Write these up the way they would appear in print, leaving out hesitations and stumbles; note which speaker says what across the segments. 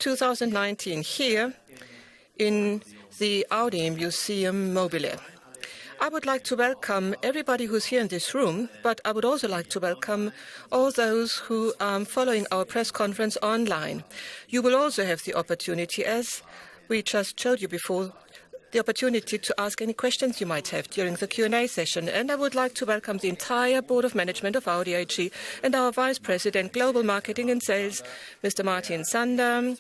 Speaker 1: 2019 here in the Audi Museum Mobile. I would like to welcome everybody who's here in this room, but I would also like to welcome all those who are following our press conference online. You will also have the opportunity, as we just showed you before, the opportunity to ask any questions you might have during the Q&A session. And I would like to welcome the entire Board of Management of Audi AG and our Vice President, Global Marketing and Sales, Mr. Martin Sander,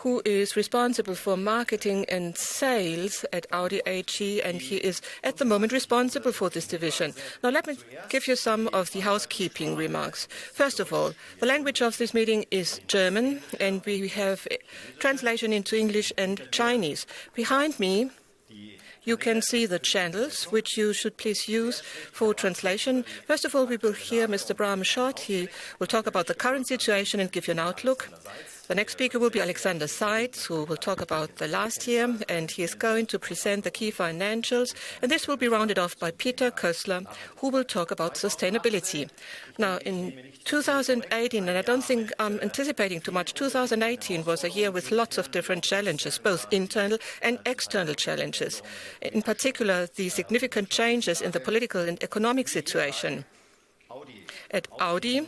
Speaker 1: who is responsible for marketing and sales at Audi AG, and he is at the moment responsible for this division. Now let me give you some of the housekeeping remarks. First of all, the language of this meeting is German, and we have translation into English and Chinese. Behind me, you can see the channels, which you should please use for translation. First of all, we will hear Mr. Bram Schott. He will talk about the current situation and give you an outlook. The next speaker will be Alexander Seitz, who will talk about the last year, and he is going to present the key financials. And this will be rounded off by Peter Kössler, who will talk about sustainability. Now, in 2018, and I don't think I'm anticipating too much, 2018 was a year with lots of different challenges, both internal and external challenges. In particular, the significant changes in the political and economic situation. At Audi,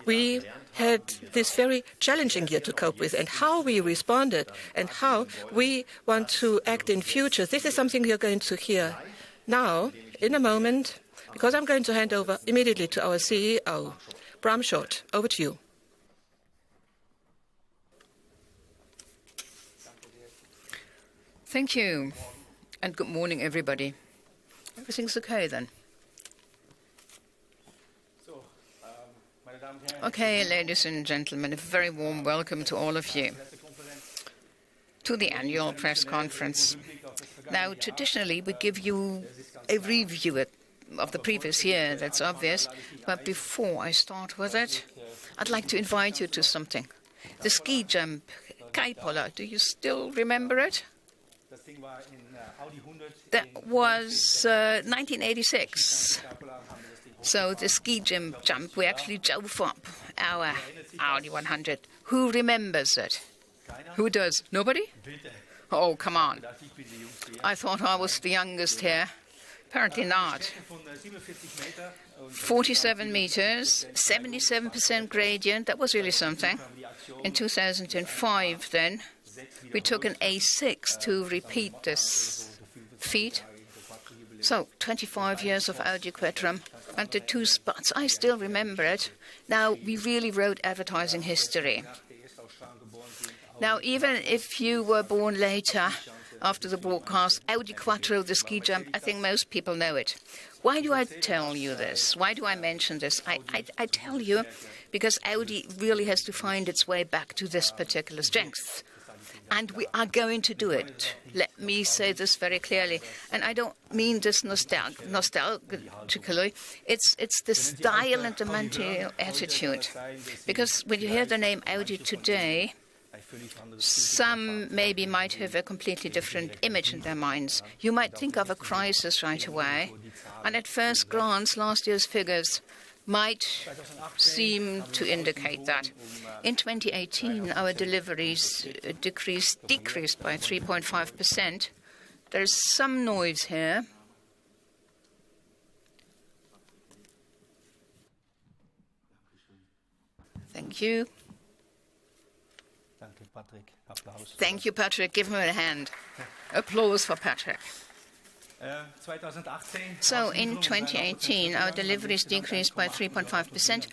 Speaker 1: we had this very challenging year to cope with, and how we responded and how we want to act in future. This is something you're going to hear now in a moment, because I'm going to hand over immediately to our CEO, Bram Schott. Over to you.
Speaker 2: Thank you, and good morning, everybody. Everything's okay then? Okay, ladies and gentlemen, a very warm welcome to all of you to the annual press conference. Now, traditionally, we give you a review of the previous year, that's obvious, but before I start with it, I'd like to invite you to something. The ski jump, Kaipoller, do you still remember it? That was 1986. So the ski jump, we actually drove up our Audi 100. Who remembers it? Who does? Nobody? Oh, come on. I thought I was the youngest here. Apparently not. 47 meters, 77% gradient. That was really something. In 2005, then, we took an A6 to repeat this feat. So, 25 years of Audi Quattro and the two spots. I still remember it. Now, we really wrote advertising history. Now, even if you were born later, after the broadcast, Audi Quattro, the ski jump, I think most people know it. Why do I tell you this? Why do I mention this? I tell you because Audi really has to find its way back to this particular strength. And we are going to do it. Let me say this very clearly. And I don't mean this nostalgically. It's the style and the mental attitude. Because when you hear the name Audi today, some maybe might have a completely different image in their minds. You might think of a crisis right away. And at first glance, last year's figures might seem to indicate that. In 2018, our deliveries decreased by 3.5%. There is some noise here. Thank you. Thank you, Patrick. Give him a hand. Applause for Patrick. So in 2018, our deliveries decreased by 3.5%.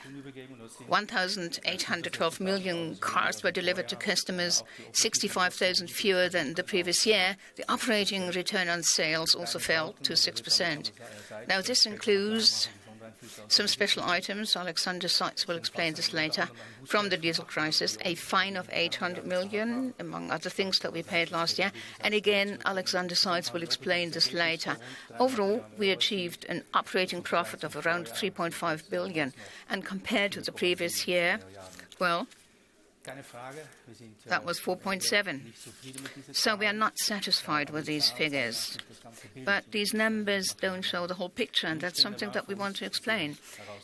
Speaker 2: 1,812 million cars were delivered to customers, 65,000 fewer than the previous year. The operating return on sales also fell to 6%. Now, this includes some special items. Alexander Seitz will explain this later. From the diesel crisis, a fine of 800 million, among other things that we paid last year. And again, Alexander Seitz will explain this later. Overall, we achieved an operating profit of around 3.5 billion. And compared to the previous year, well, that was 4.7. So we are not satisfied with these figures. But these numbers don't show the whole picture, and that's something that we want to explain.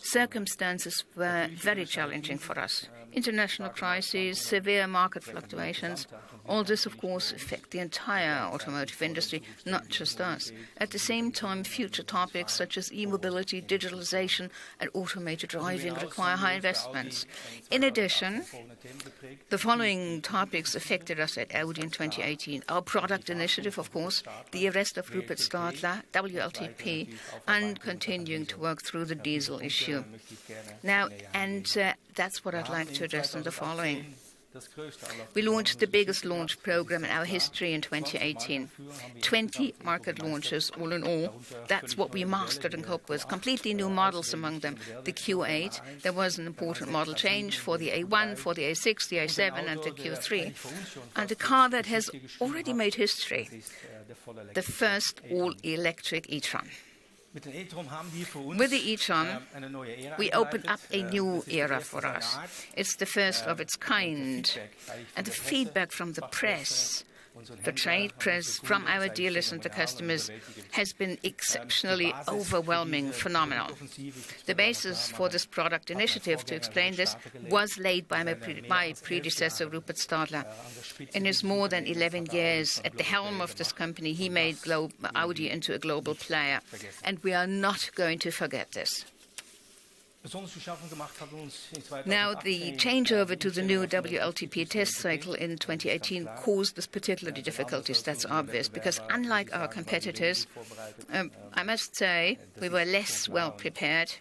Speaker 2: Circumstances were very challenging for us. International crises, severe market fluctuations, all this, of course, affect the entire automotive industry, not just us. At the same time, future topics such as e-mobility, digitalization, and automated driving require high investments. In addition, the following topics affected us at Audi in 2018. Our product initiative, of course, the arrest of Rupert Stadler, WLTP, and continuing to work through the diesel issue. Now, that's what I'd like to address in the following. We launched the biggest launch program in our history in 2018. 20 market launches all in all. That's what we mastered and coped with. Completely new models among them. The Q8, there was an important model change for the A1, for the A6, the A7 and the Q3. And a car that has already made history, the first all-electric e-tron. With the e-tron, we open up a new era for us. It's the first of its kind. And the feedback from the press, the trade press, from our dealers and the customers has been exceptionally overwhelming, phenomenal. The basis for this product initiative, to explain this, was laid by my predecessor, Rupert Stadler. In his more than 11 years at the helm of this company, he made Audi into a global player. And we are not going to forget this. Now, the changeover to the new WLTP test cycle in 2018 caused us particularly difficulties, that's obvious, because unlike our competitors, I must say we were less well prepared.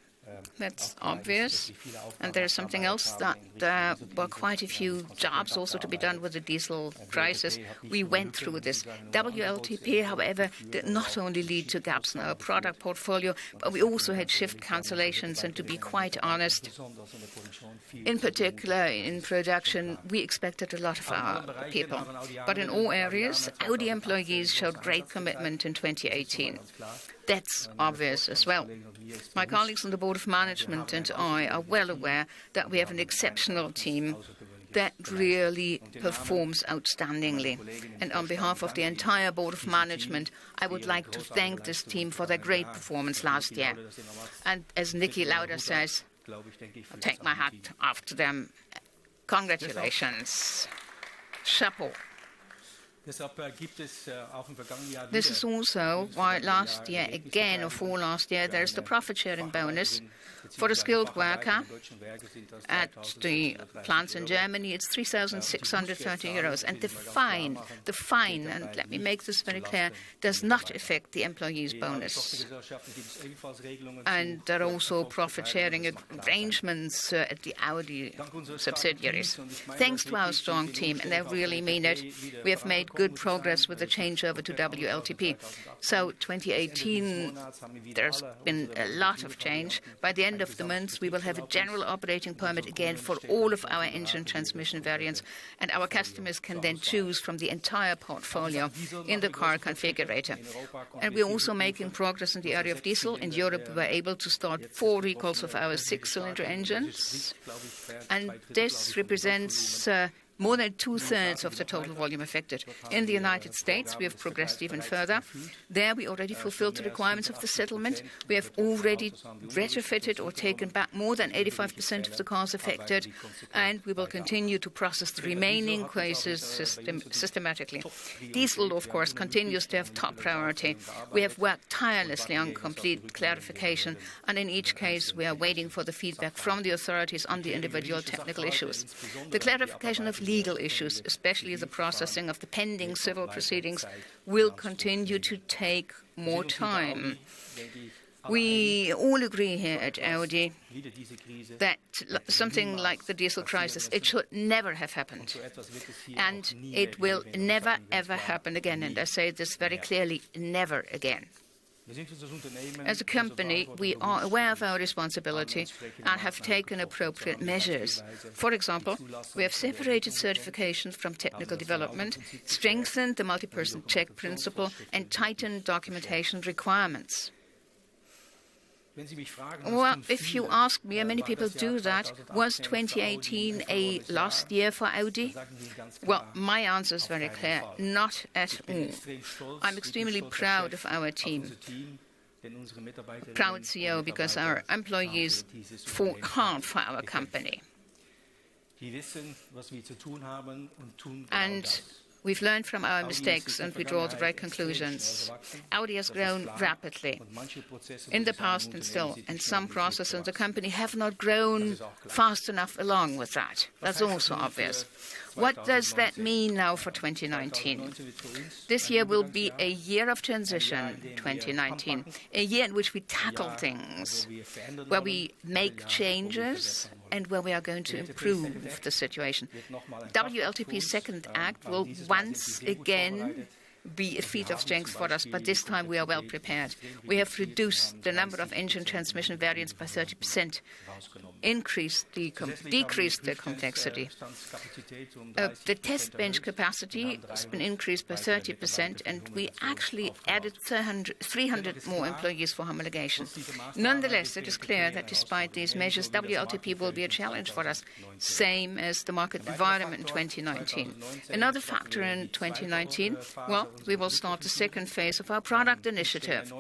Speaker 2: That's obvious. And there's something else that there were quite a few jobs also to be done with the diesel crisis. We went through this. WLTP, however, did not only lead to gaps in our product portfolio, but we also had shift cancellations. And to be quite honest, in particular in production, we expected a lot of our people. But in all areas, Audi employees showed great commitment in 2018. That's obvious as well. My colleagues on the Board of Management and I are well aware that we have an exceptional team that really performs outstandingly. And on behalf of the entire Board of Management, I would like to thank this team for their great performance last year. And as Niki Lauda says, I'll take my hat off to them. Congratulations. Chapeau. This is also why last year, again, or for last year, there's the profit-sharing bonus for a skilled worker at the plants in Germany. It's 3,630 euros. And the fine, and let me make this very clear, does not affect the employee's bonus. And there are also profit-sharing arrangements at the Audi subsidiaries. Thanks to our strong team, and I really mean it, we have made good progress with the changeover to WLTP. So 2018, there's been a lot of change. By the end of the month, we will have a general operating permit again for all of our engine transmission variants, and our customers can then choose from the entire portfolio in the car configurator. And we're also making progress in the area of diesel. In Europe, we were able to start 4 recalls of our 6-cylinder engines, and this represents more than 2/3 of the total volume affected. In the United States, we have progressed even further. There, we already fulfilled the requirements of the settlement. We have already retrofitted or taken back more than 85% of the cars affected, and we will continue to process the remaining cases systematically. Diesel, of course, continues to have top priority. We have worked tirelessly on complete clarification, and in each case, we are waiting for the feedback from the authorities on the individual technical issues. The clarification of legal issues, especially the processing of the pending civil proceedings, will continue to take more time. We all agree here at Audi that something like the diesel crisis, it should never have happened. And it will never, ever happen again. And I say this very clearly, never again. As a company, we are aware of our responsibility and have taken appropriate measures. For example, we have separated certification from technical development, strengthened the multi-person check principle, and tightened documentation requirements. Well, if you ask me, and many people do that, was 2018 a lost year for Audi? Well, my answer is very clear, not at all. I'm extremely proud of our team. Proud CEO because our employees fought hard for our company. And we've learned from our mistakes and we draw the right conclusions. Audi has grown rapidly in the past and still, and some processes in the company have not grown fast enough along with that. That's also obvious. What does that mean now for 2019? This year will be a year of transition, 2019, a year in which we tackle things, where we make changes and where we are going to improve the situation. WLTP's second act will once again be a feat of strength for us, but this time we are well prepared. We have reduced the number of engine transmission variants by 30%, decreased the complexity. The test bench capacity has been increased by 30%, and we actually added 300 more employees for homologation. Nonetheless, it is clear that despite these measures, WLTP will be a challenge for us, same as the market environment in 2019. Another factor in 2019, well, we will start the second phase of our product initiative.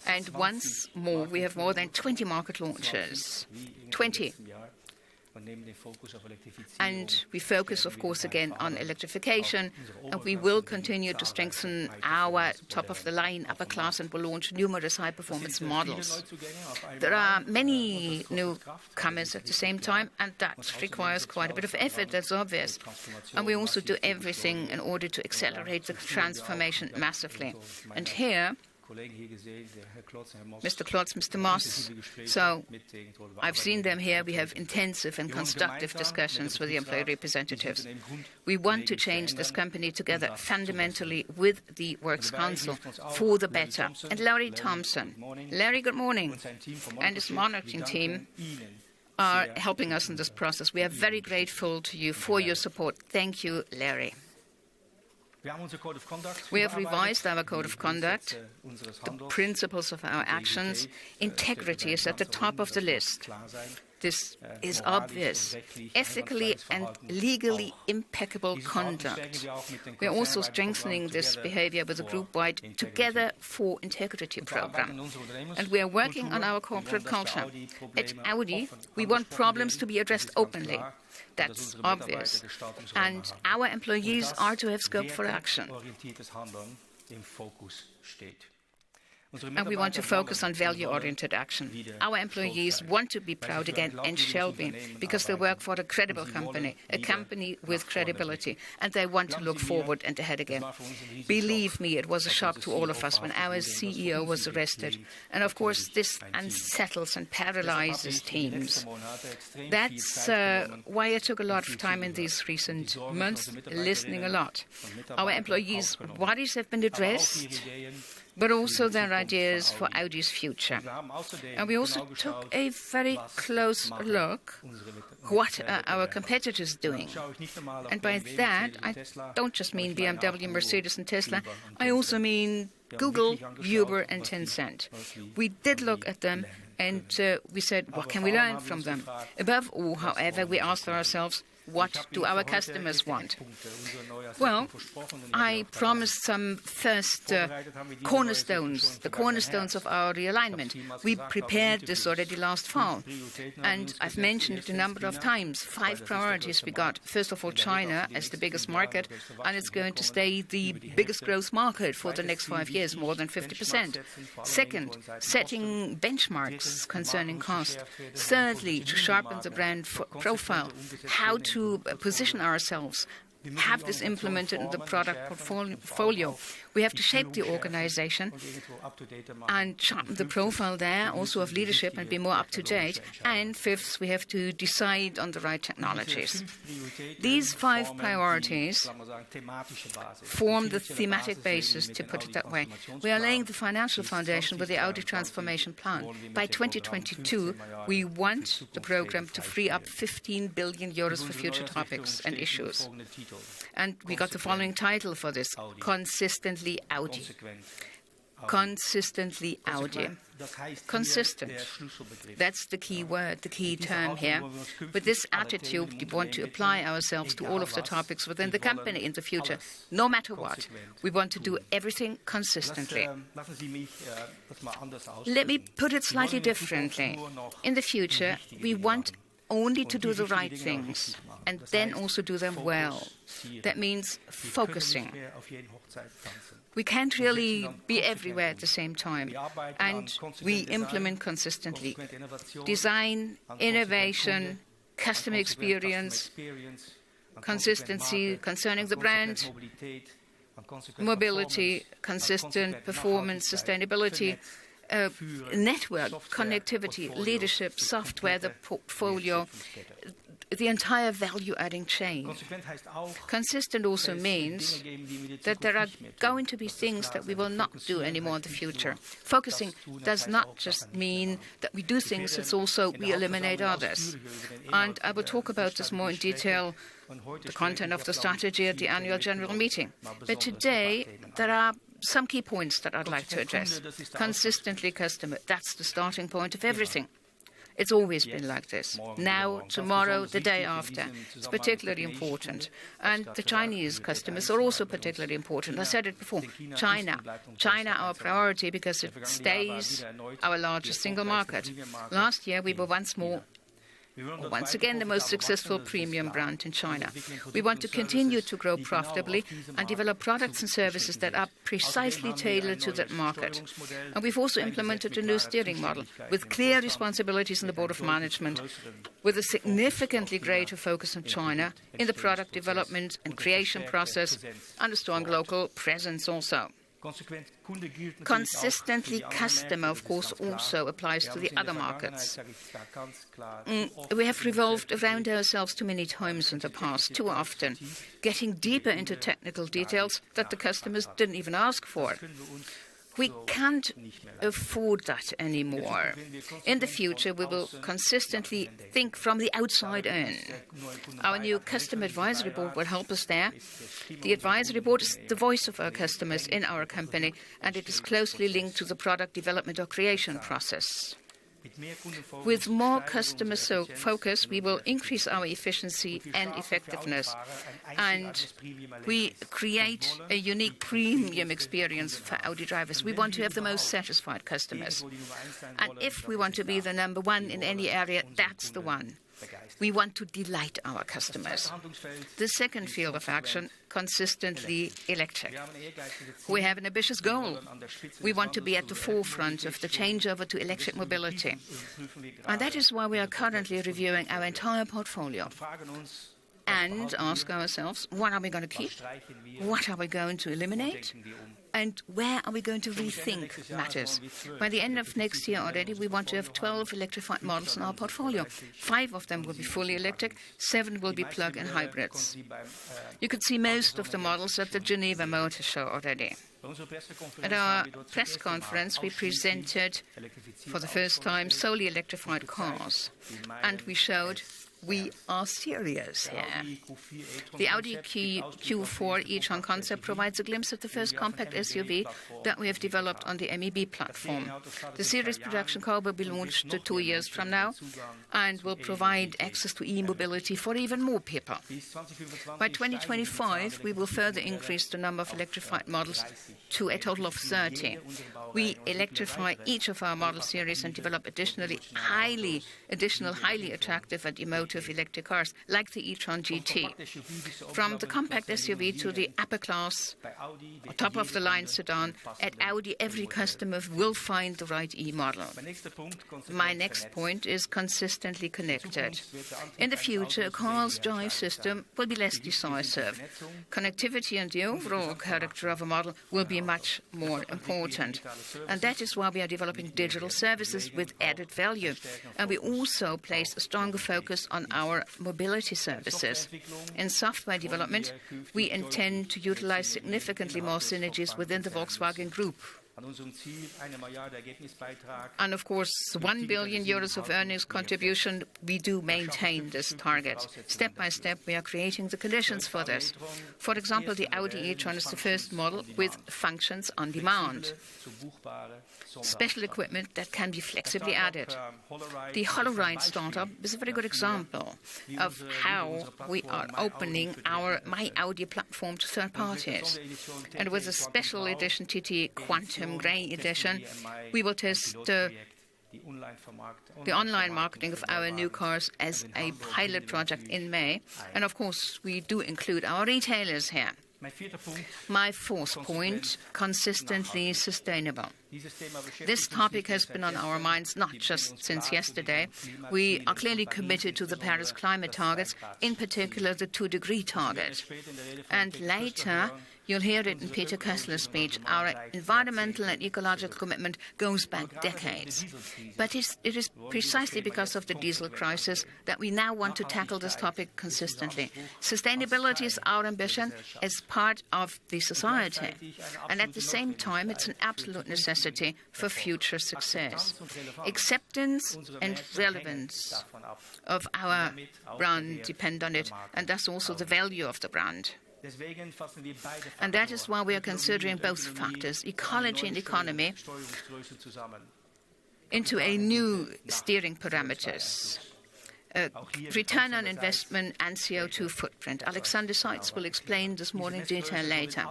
Speaker 2: And once more, we have more than 20 market launches. 20. And we focus, of course, again on electrification, and we will continue to strengthen our top-of-the-line upper class and will launch numerous high-performance models. There are many newcomers at the same time, and that requires quite a bit of effort, that's obvious. And we also do everything in order to accelerate the transformation massively. And here, Mr. Klotz, Mr. Moss. So I've seen them here. We have intensive and constructive discussions with the employee representatives. We want to change this company together fundamentally with the Works Council for the better. And Larry Thompson. Larry, good morning. And his marketing team are helping us in this process. We are very grateful to you for your support. Thank you, Larry. We have revised our code of conduct, the principles of our actions. Integrity is at the top of the list. This is obvious. Ethically and legally impeccable conduct. We are also strengthening this behavior with a group-wide Together for Integrity program. And we are working on our corporate culture. At Audi, we want problems to be addressed openly. That's obvious. And our employees are to have scope for action. And we want to focus on value-oriented action. Our employees want to be proud again and shall be, because they work for a credible company, a company with credibility, and they want to look forward and ahead again. Believe me, it was a shock to all of us when our CEO was arrested. And of course, this unsettles and paralyzes teams. That's why I took a lot of time in these recent months, listening a lot. Our employees' worries have been addressed, but also their ideas for Audi's future. And we also took a very close look what are our competitors doing. And by that, I don't just mean BMW, Mercedes and Tesla, I also mean Google, Uber and Tencent. We did look at them and we said, what can we learn from them? Above all, however, we asked ourselves, what do our customers want? Well, I promised some first cornerstones, the cornerstones of our realignment. We prepared this already last fall, and I've mentioned it a number of times. 5 priorities we got. First of all, China as the biggest market, and it's going to stay the biggest growth market for the next 5 years, more than 50%. Second, setting benchmarks concerning cost. Thirdly, to sharpen the brand profile, how to position ourselves, have this implemented in the product portfolio. We have to shape the organization and sharpen the profile there, also of leadership, and be more up-to-date. And fifth, we have to decide on the right technologies. These 5 priorities form the thematic basis, to put it that way. We are laying the financial foundation with the Audi transformation plan. By 2022, we want the program to free up 15 billion euros for future topics and issues. And we got the following title for this: Consistently Audi. Consistently Audi. Consistent. That's the key word, the key term here. With this attitude, we want to apply ourselves to all of the topics within the company in the future, no matter what. We want to do everything consistently. Let me put it slightly differently. In the future, we want only to do the right things. and then also do them well. That means focusing. We can't really be everywhere at the same time, and we implement consistently. Design, innovation, customer experience, consistency concerning the brand, mobility, consistent performance, sustainability, network, connectivity, leadership, software, the portfolio, the entire value-adding chain. Consistent also means that there are going to be things that we will not do anymore in the future. Focusing does not just mean that we do things, it's also we eliminate others. And I will talk about this more in detail, the content of the strategy at the annual general meeting. But today, there are some key points that I'd like to address. Consistently customer, that's the starting point of everything. It's always been like this. Now, tomorrow, the day after. It's particularly important. And the Chinese customers are also particularly important. I said it before. China, our priority because it stays our largest single market. Last year, we were once again the most successful premium brand in China. We want to continue to grow profitably and develop products and services that are precisely tailored to that market. And we've also implemented a new steering model with clear responsibilities in the Board of Management, with a significantly greater focus on China in the product development and creation process, and a strong local presence also. Consistently customer, of course, also applies to the other markets. We have revolved around ourselves too many times in the past, too often, getting deeper into technical details that the customers didn't even ask for. We can't afford that anymore. In the future, we will consistently think from the outside in. Our new Customer Advisory Board will help us there. The Advisory Board is the voice of our customers in our company, and it is closely linked to the product development or creation process. With more customer focus, we will increase our efficiency and effectiveness, and we create a unique premium experience for Audi drivers. We want to have the most satisfied customers. And if we want to be the number one in any area, that's the one. We want to delight our customers. The second field of action, consistently electric. We have an ambitious goal. We want to be at the forefront of the changeover to electric mobility. And that is why we are currently reviewing our entire portfolio and ask ourselves, what are we going to keep? What are we going to eliminate? And where are we going to rethink matters? By the end of next year already, we want to have 12 electrified models in our portfolio. 5 of them will be fully electric, 7 will be plug-in hybrids. You could see most of the models at the Geneva Motor Show already. At our press conference, we presented, for the first time, solely electrified cars. And we showed we are serious here. The Audi Q4 e-tron concept provides a glimpse of the first compact SUV that we have developed on the MEB platform. The series production car will be launched 2 years from now and will provide access to e-mobility for even more people. By 2025, we will further increase the number of electrified models to a total of 30. We electrify each of our model series and develop additional highly attractive and emotive electric cars, like the e-tron GT. From the compact SUV to the upper class, or top-of-the-line sedan, at Audi, every customer will find the right e-model. My next point is consistently connected. In the future, a car's drive system will be less decisive. Connectivity and the overall character of a model will be much more important. And that is why we are developing digital services with added value. And we also place a stronger focus on our mobility services. In software development, we intend to utilize significantly more synergies within the Volkswagen Group. And of course, 1 billion euros of earnings contribution, we do maintain this target. Step by step, we are creating the conditions for this. For example, the Audi e-tron is the first model with functions on demand. Special equipment that can be flexibly added. The HoloRide startup is a very good example of how we are opening our My Audi platform to third parties. And with a special edition TT Quantum Grey edition, we will test the online marketing of our new cars as a pilot project in May. And of course, we do include our retailers here. My fourth point, consistently sustainable. This topic has been on our minds not just since yesterday. We are clearly committed to the Paris climate targets, in particular the 2-degree target. And later, you'll hear it in Peter Kessler's speech, our environmental and ecological commitment goes back decades. But it is precisely because of the diesel crisis that we now want to tackle this topic consistently. Sustainability is our ambition as part of the society. And at the same time, it's an absolute necessity for future success. Acceptance and relevance of our brand depend on it, and thus also the value of the brand. And that is why we are considering both factors, ecology and economy, into a new steering parameters. Return on investment and CO2 footprint. Alexander Seitz will explain this more in detail later.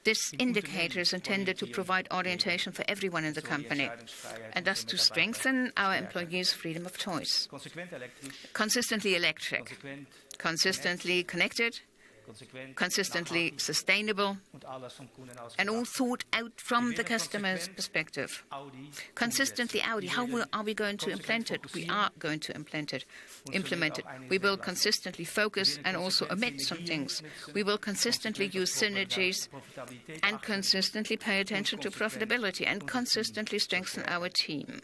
Speaker 2: This indicator is intended to provide orientation for everyone in the company, and thus to strengthen our employees' freedom of choice. Consistently electric, consistently connected, consistently sustainable, and all thought out from the customer's perspective. Consistently Audi. How are we going to implement it? We are going to implement it. We will consistently focus and also omit some things. We will consistently use synergies and consistently pay attention to profitability and consistently strengthen our team.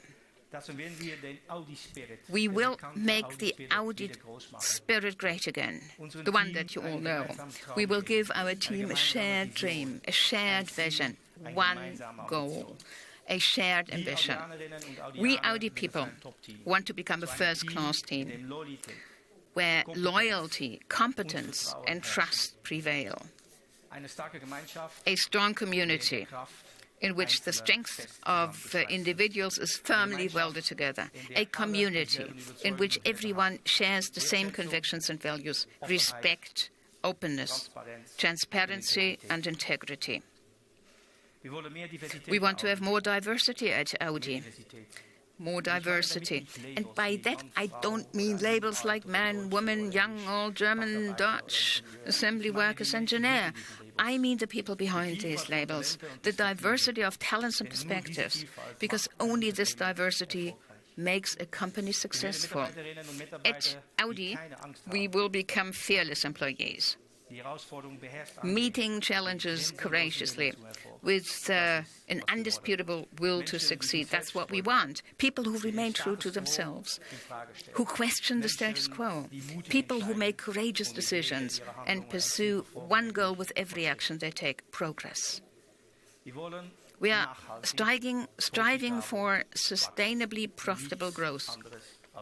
Speaker 2: We will make the Audi spirit great again, the one that you all know. We will give our team a shared dream, a shared vision, one goal, a shared ambition. We Audi people want to become a first-class team, where loyalty, competence, and trust prevail. A strong community in which the strength of individuals is firmly welded together. A community in which everyone shares the same convictions and values: respect, openness, transparency, and integrity. We want to have more diversity at Audi. More diversity. And by that, I don't mean labels like man, woman, young, old, German, Dutch, assembly workers, engineer. I mean the people behind these labels, the diversity of talents and perspectives, because only this diversity makes a company successful. At Audi, we will become fearless employees, meeting challenges courageously with an undisputable will to succeed. That's what we want. People who remain true to themselves, who question the status quo, people who make courageous decisions and pursue one goal with every action they take: progress. We are striving for sustainably profitable growth.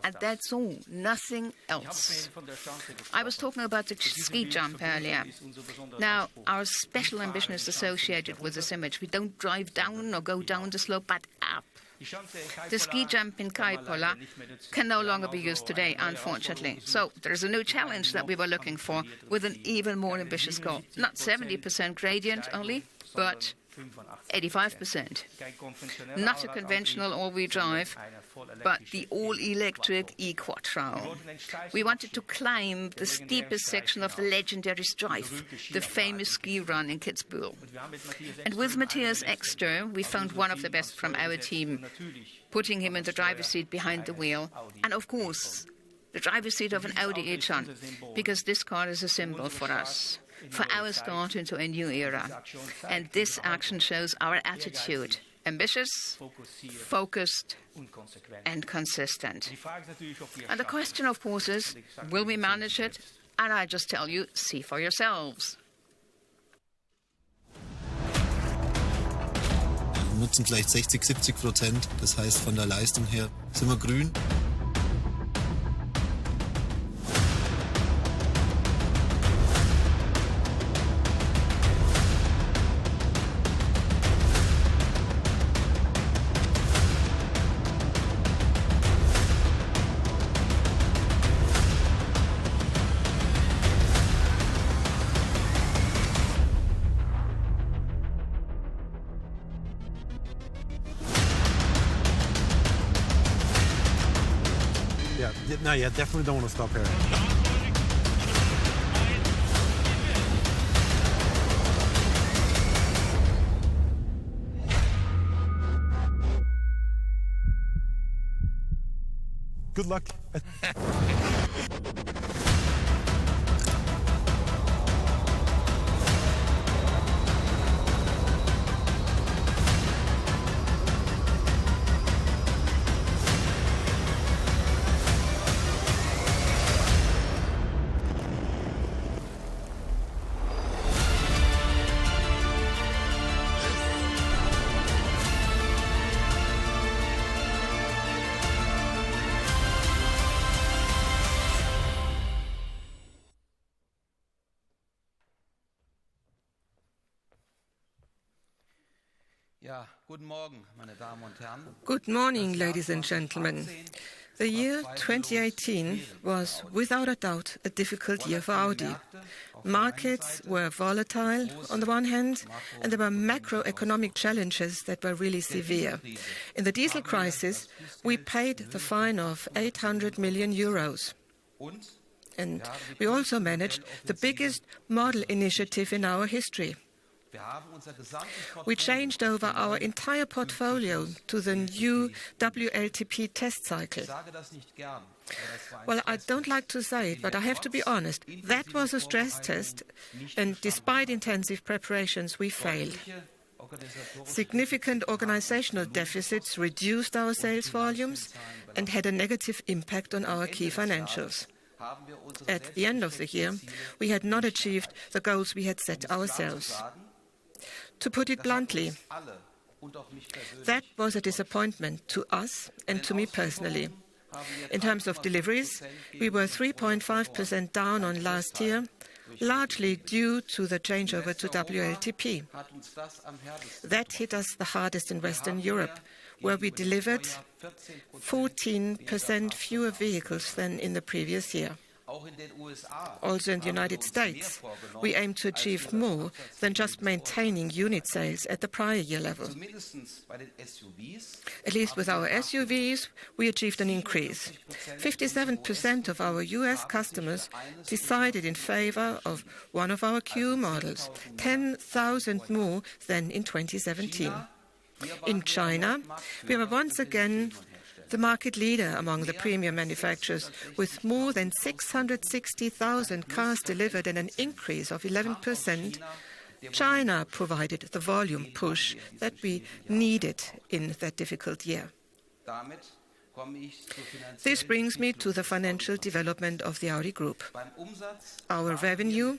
Speaker 2: And that's all, nothing else. I was talking about the ski jump earlier. Now, our special ambition is associated with this image. We don't drive down or go down the slope, but up. The ski jump in Kaipola can no longer be used today, unfortunately. So there's a new challenge that we were looking for with an even more ambitious goal. Not 70% gradient only, but 85%. Not a conventional all-wheel drive, but the all-electric e-Quattro. We wanted to climb the steepest section of the legendary Strife, the famous ski run in Kitzbühel. And with Matthias Ekster, we found one of the best from our team, putting him in the driver's seat behind the wheel. And of course, the driver's seat of an Audi e-tron, because this car is a symbol for us, for our start into a new era. And this action shows our attitude: ambitious, focused, and consistent. And the question, of course, is, will we manage it? And I just tell you, see for yourselves.
Speaker 3: Wir nutzen vielleicht 60-70%, das heißt von der Leistung her sind wir grün.
Speaker 4: No, yeah, definitely don't want to stop here. Good luck.
Speaker 1: Good morning, ladies and gentlemen. The year 2018 was without a doubt a difficult year for Audi. Markets were volatile on the one hand, and there were macroeconomic challenges that were really severe. In the diesel crisis, we paid the fine of 800 million euros. And we also managed the biggest model initiative in our history. We changed over our entire portfolio to the new WLTP test cycle. Well, I don't like to say it, but I have to be honest. That was a stress test, and despite intensive preparations, we failed. Significant organizational deficits reduced our sales volumes and had a negative impact on our key financials. At the end of the year, we had not achieved the goals we had set ourselves. To put it bluntly, that was a disappointment to us and to me personally. In terms of deliveries, we were 3.5% down on last year, largely due to the changeover to WLTP. That hit us the hardest in Western Europe, where we delivered 14% fewer vehicles than in the previous year. Also in the United States, we aim to achieve more than just maintaining unit sales at the prior year level. At least with our SUVs, we achieved an increase. 57% of our US customers decided in favor of one of our Q models, 10,000 more than in 2017. In China, we were once again the market leader among the premium manufacturers, with more than 660,000 cars delivered and an increase of 11%. China provided the volume push that we needed in that difficult year. This brings me to the financial development of the Audi Group. Our revenue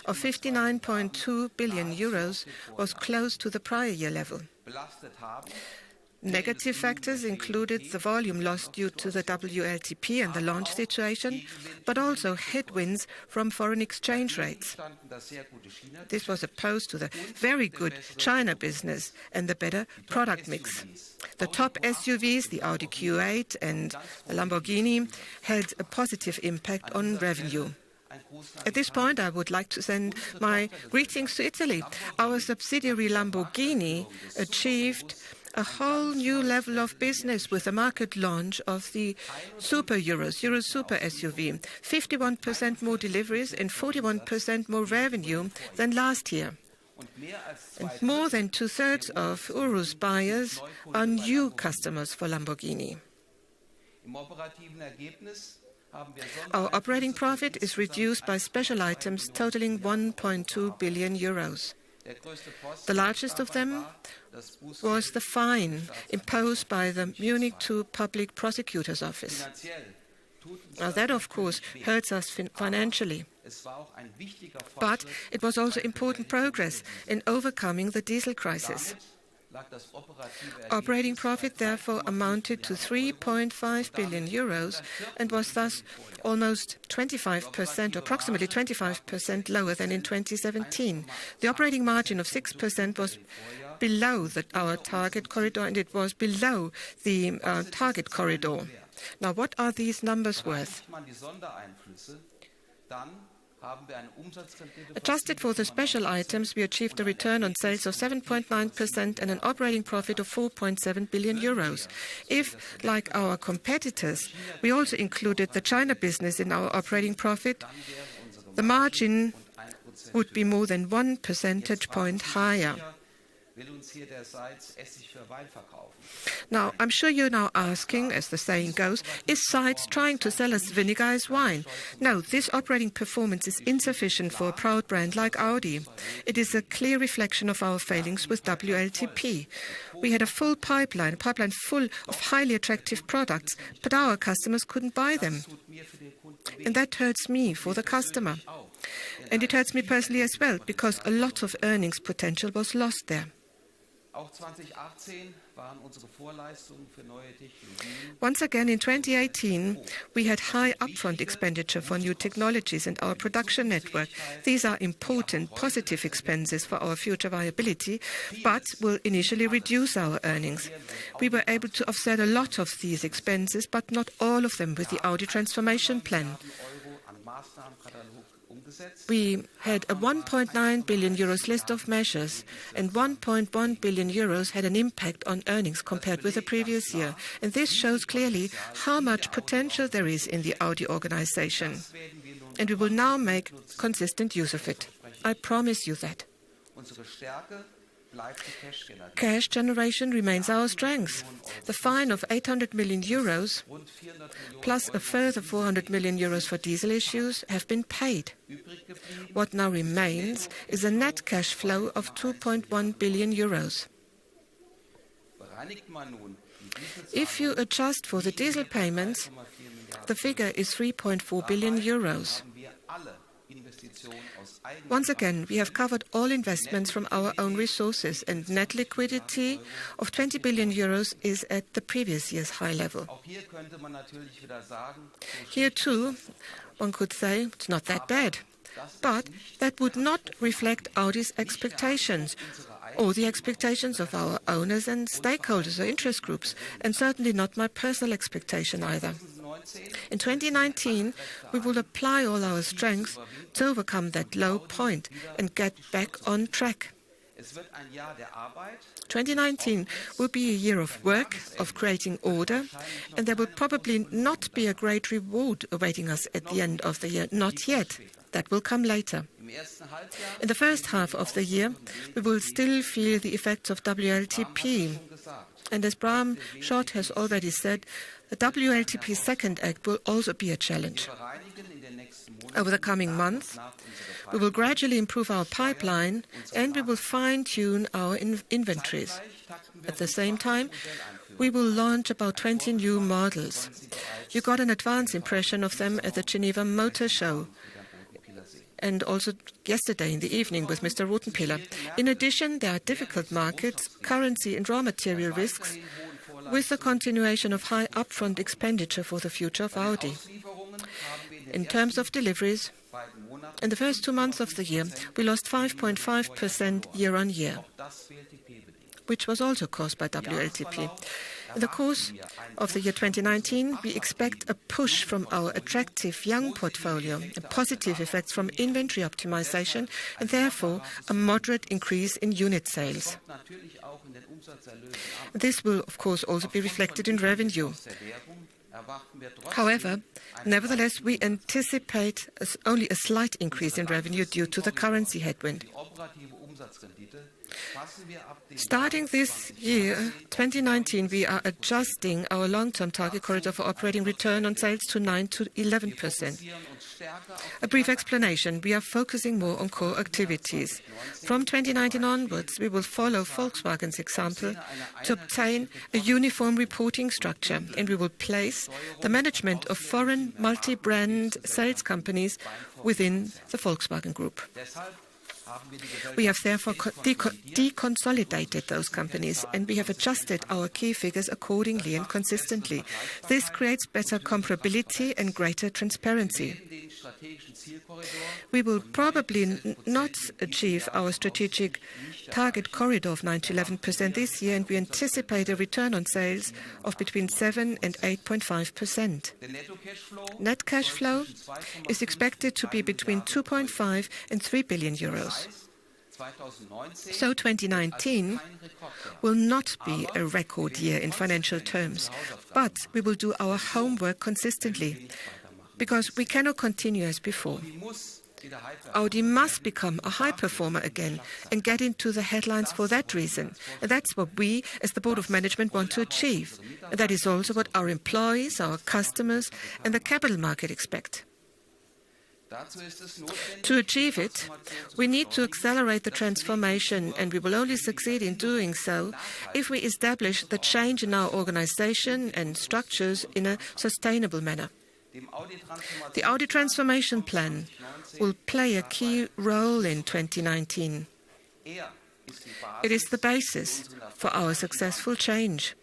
Speaker 1: of 59.2 billion euros was close to the prior year level. Negative factors included the volume loss due to the WLTP and the launch situation, but also headwinds from foreign exchange rates. This was opposed to the very good China business and the better product mix. The top SUVs, the Audi Q8 and the Lamborghini, had a positive impact on revenue. At this point, I would like to send my greetings to Italy. Our subsidiary Lamborghini achieved a whole new level of business with the market launch of the Super Euro Super SUV, 51% more deliveries and 41% more revenue than last year. And more than two-thirds of Urus buyers are new customers for Lamborghini. Our operating profit is reduced by special items totaling 1.2 billion euros. The largest of them was the fine imposed by the Munich II Public Prosecutor's Office. Now that, of course, hurts us financially. But it was also important progress in overcoming the diesel crisis. Operating profit therefore amounted to 3.5 billion euros and was thus almost 25%, approximately 25% lower than in 2017. The operating margin of 6% was below our target corridor, and it was below the target corridor. Now, what are these numbers worth? Adjusted for the special items, we achieved a return on sales of 7.9% and an operating profit of 4.7 billion euros. If, like our competitors, we also included the China business in our operating profit, the margin would be more than 1 percentage point higher. Now, I'm sure you're now asking, as the saying goes, is Seitz trying to sell us vinegar as wine? No, this operating performance is insufficient for a proud brand like Audi. It is a clear reflection of our failings with WLTP. We had a full pipeline full of highly attractive products, but our customers couldn't buy them. And that hurts me for the customer. And it hurts me personally as well, because a lot of earnings potential was lost there. Once again, in 2018, we had high upfront expenditure for new technologies and our production network. These are important, positive expenses for our future viability, but will initially reduce our earnings. We were able to offset a lot of these expenses, but not all of them with the Audi transformation plan. We had a 1.9 billion euros list of measures, and 1.1 billion euros had an impact on earnings compared with the previous year. And this shows clearly how much potential there is in the Audi organization. And we will now make consistent use of it. I promise you that. Cash generation remains our strength. The fine of 800 million euros, plus a further 400 million euros for diesel issues, have been paid. What now remains is a net cash flow of 2.1 billion euros. If you adjust for the diesel payments, the figure is 3.4 billion euros. Once again, we have covered all investments from our own resources, and net liquidity of 20 billion euros is at the previous year's high level. Here too, one could say it's not that bad, but that would not reflect Audi's expectations or the expectations of our owners and stakeholders or interest groups, and certainly not my personal expectation either. In 2019, we will apply all our strength to overcome that low point and get back on track. 2019 will be a year of work, of creating order, and there will probably not be a great reward awaiting us at the end of the year. Not yet. That will come later. In the first half of the year, we will still feel the effects of WLTP. And as Bram Schott has already said, the WLTP second act will also be a challenge. Over the coming months, we will gradually improve our pipeline and we will fine-tune our inventories. At the same time, we will launch about 20 new models. You got an advance impression of them at the Geneva Motor Show, and also yesterday in the evening with Mr. Rothenpiller. In addition, there are difficult markets, currency and raw material risks, with the continuation of high upfront expenditure for the future of Audi. In terms of deliveries, in the first 2 months of the year, we lost 5.5% year-on-year, which was also caused by WLTP. In the course of the year 2019, we expect a push from our attractive young portfolio, and positive effects from inventory optimization, and therefore a moderate increase in unit sales. This will, of course, also be reflected in revenue. However, nevertheless, we anticipate only a slight increase in revenue due to the currency headwind. Starting this year, 2019, we are adjusting our long-term target corridor for operating return on sales to 9 to 11%. A brief explanation. We are focusing more on core activities. From 2019 onwards, we will follow Volkswagen's example to obtain a uniform reporting structure, and we will place the management of foreign multi-brand sales companies within the Volkswagen Group. We have therefore deconsolidated those companies, and we have adjusted our key figures accordingly and consistently. This creates better comparability and greater transparency. We will probably not achieve our strategic target corridor of 9 to 11% this year, and we anticipate a return on sales of between 7 and 8.5%. Net cash flow is expected to be between 2.5 and 3 billion euros. So 2019 will not be a record year in financial terms, but we will do our homework consistently, because we cannot continue as before. Audi must become a high performer again and get into the headlines for that reason. And that's what we, as the Board of Management, want to achieve. And that is also what our employees, our customers, and the capital market expect. To achieve it, we need to accelerate the transformation, and we will only succeed in doing so if we establish the change in our organization and structures in a sustainable manner. The Audi transformation plan will play a key role in 2019. It is the basis for our successful change.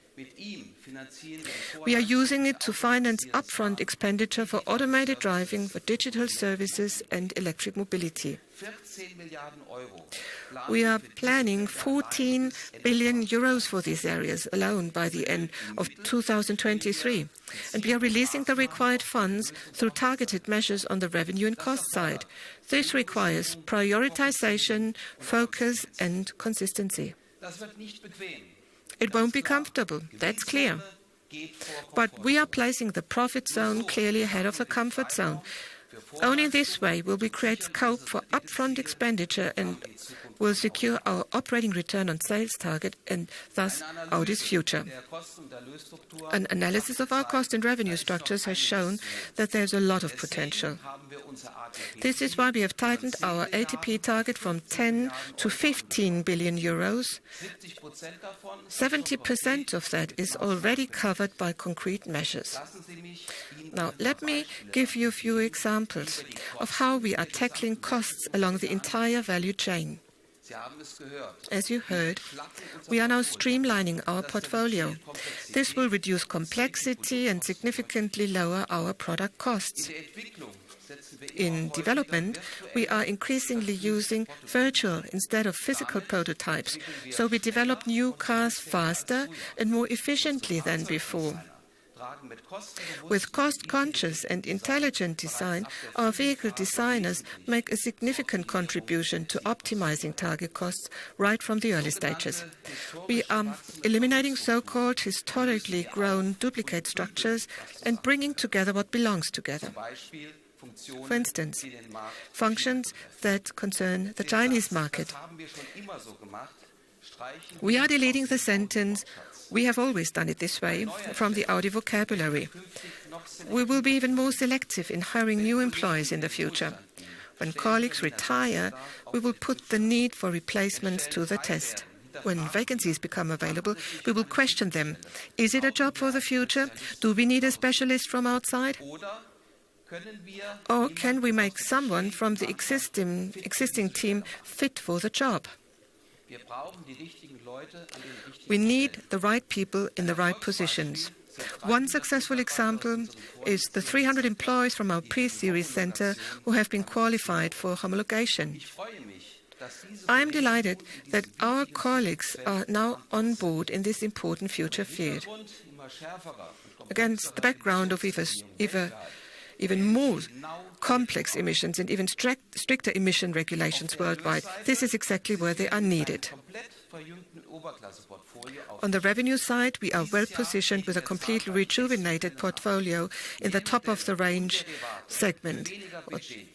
Speaker 1: We are using it to finance upfront expenditure for automated driving, for digital services and electric mobility. We are planning 14 billion euros for these areas alone by the end of 2023. And we are releasing the required funds through targeted measures on the revenue and cost side. This requires prioritization, focus and consistency. It won't be comfortable, that's clear. But we are placing the profit zone clearly ahead of the comfort zone. Only in this way will we create scope for upfront expenditure and will secure our operating return on sales target and thus Audi's future. An analysis of our cost and revenue structures has shown that there's a lot of potential. This is why we have tightened our ATP target from 10 to 15 billion euros. 70% of that is already covered by concrete measures. Now, let me give you a few examples of how we are tackling costs along the entire value chain. As you heard, we are now streamlining our portfolio. This will reduce complexity and significantly lower our product costs. In development, we are increasingly using virtual instead of physical prototypes, so we develop new cars faster and more efficiently than before. With cost-conscious and intelligent design, our vehicle designers make a significant contribution to optimizing target costs right from the early stages. We are eliminating so-called historically grown duplicate structures and bringing together what belongs together. For instance, functions that concern the Chinese market. We are deleting the sentence, "We have always done it this way," from the Audi vocabulary. We will be even more selective in hiring new employees in the future. When colleagues retire, we will put the need for replacements to the test. When vacancies become available, we will question them. Is it a job for the future? Do we need a specialist from outside? Or can we make someone from the existing team fit for the job? We need the right people in the right positions. One successful example is the 300 employees from our pre-series center who have been qualified for homologation. I am delighted that our colleagues are now on board in this important future field. Against the background of even more complex emissions and even stricter emission regulations worldwide, this is exactly where they are needed. On the revenue side, we are well positioned with a completely rejuvenated portfolio in the top-of-the-range segment,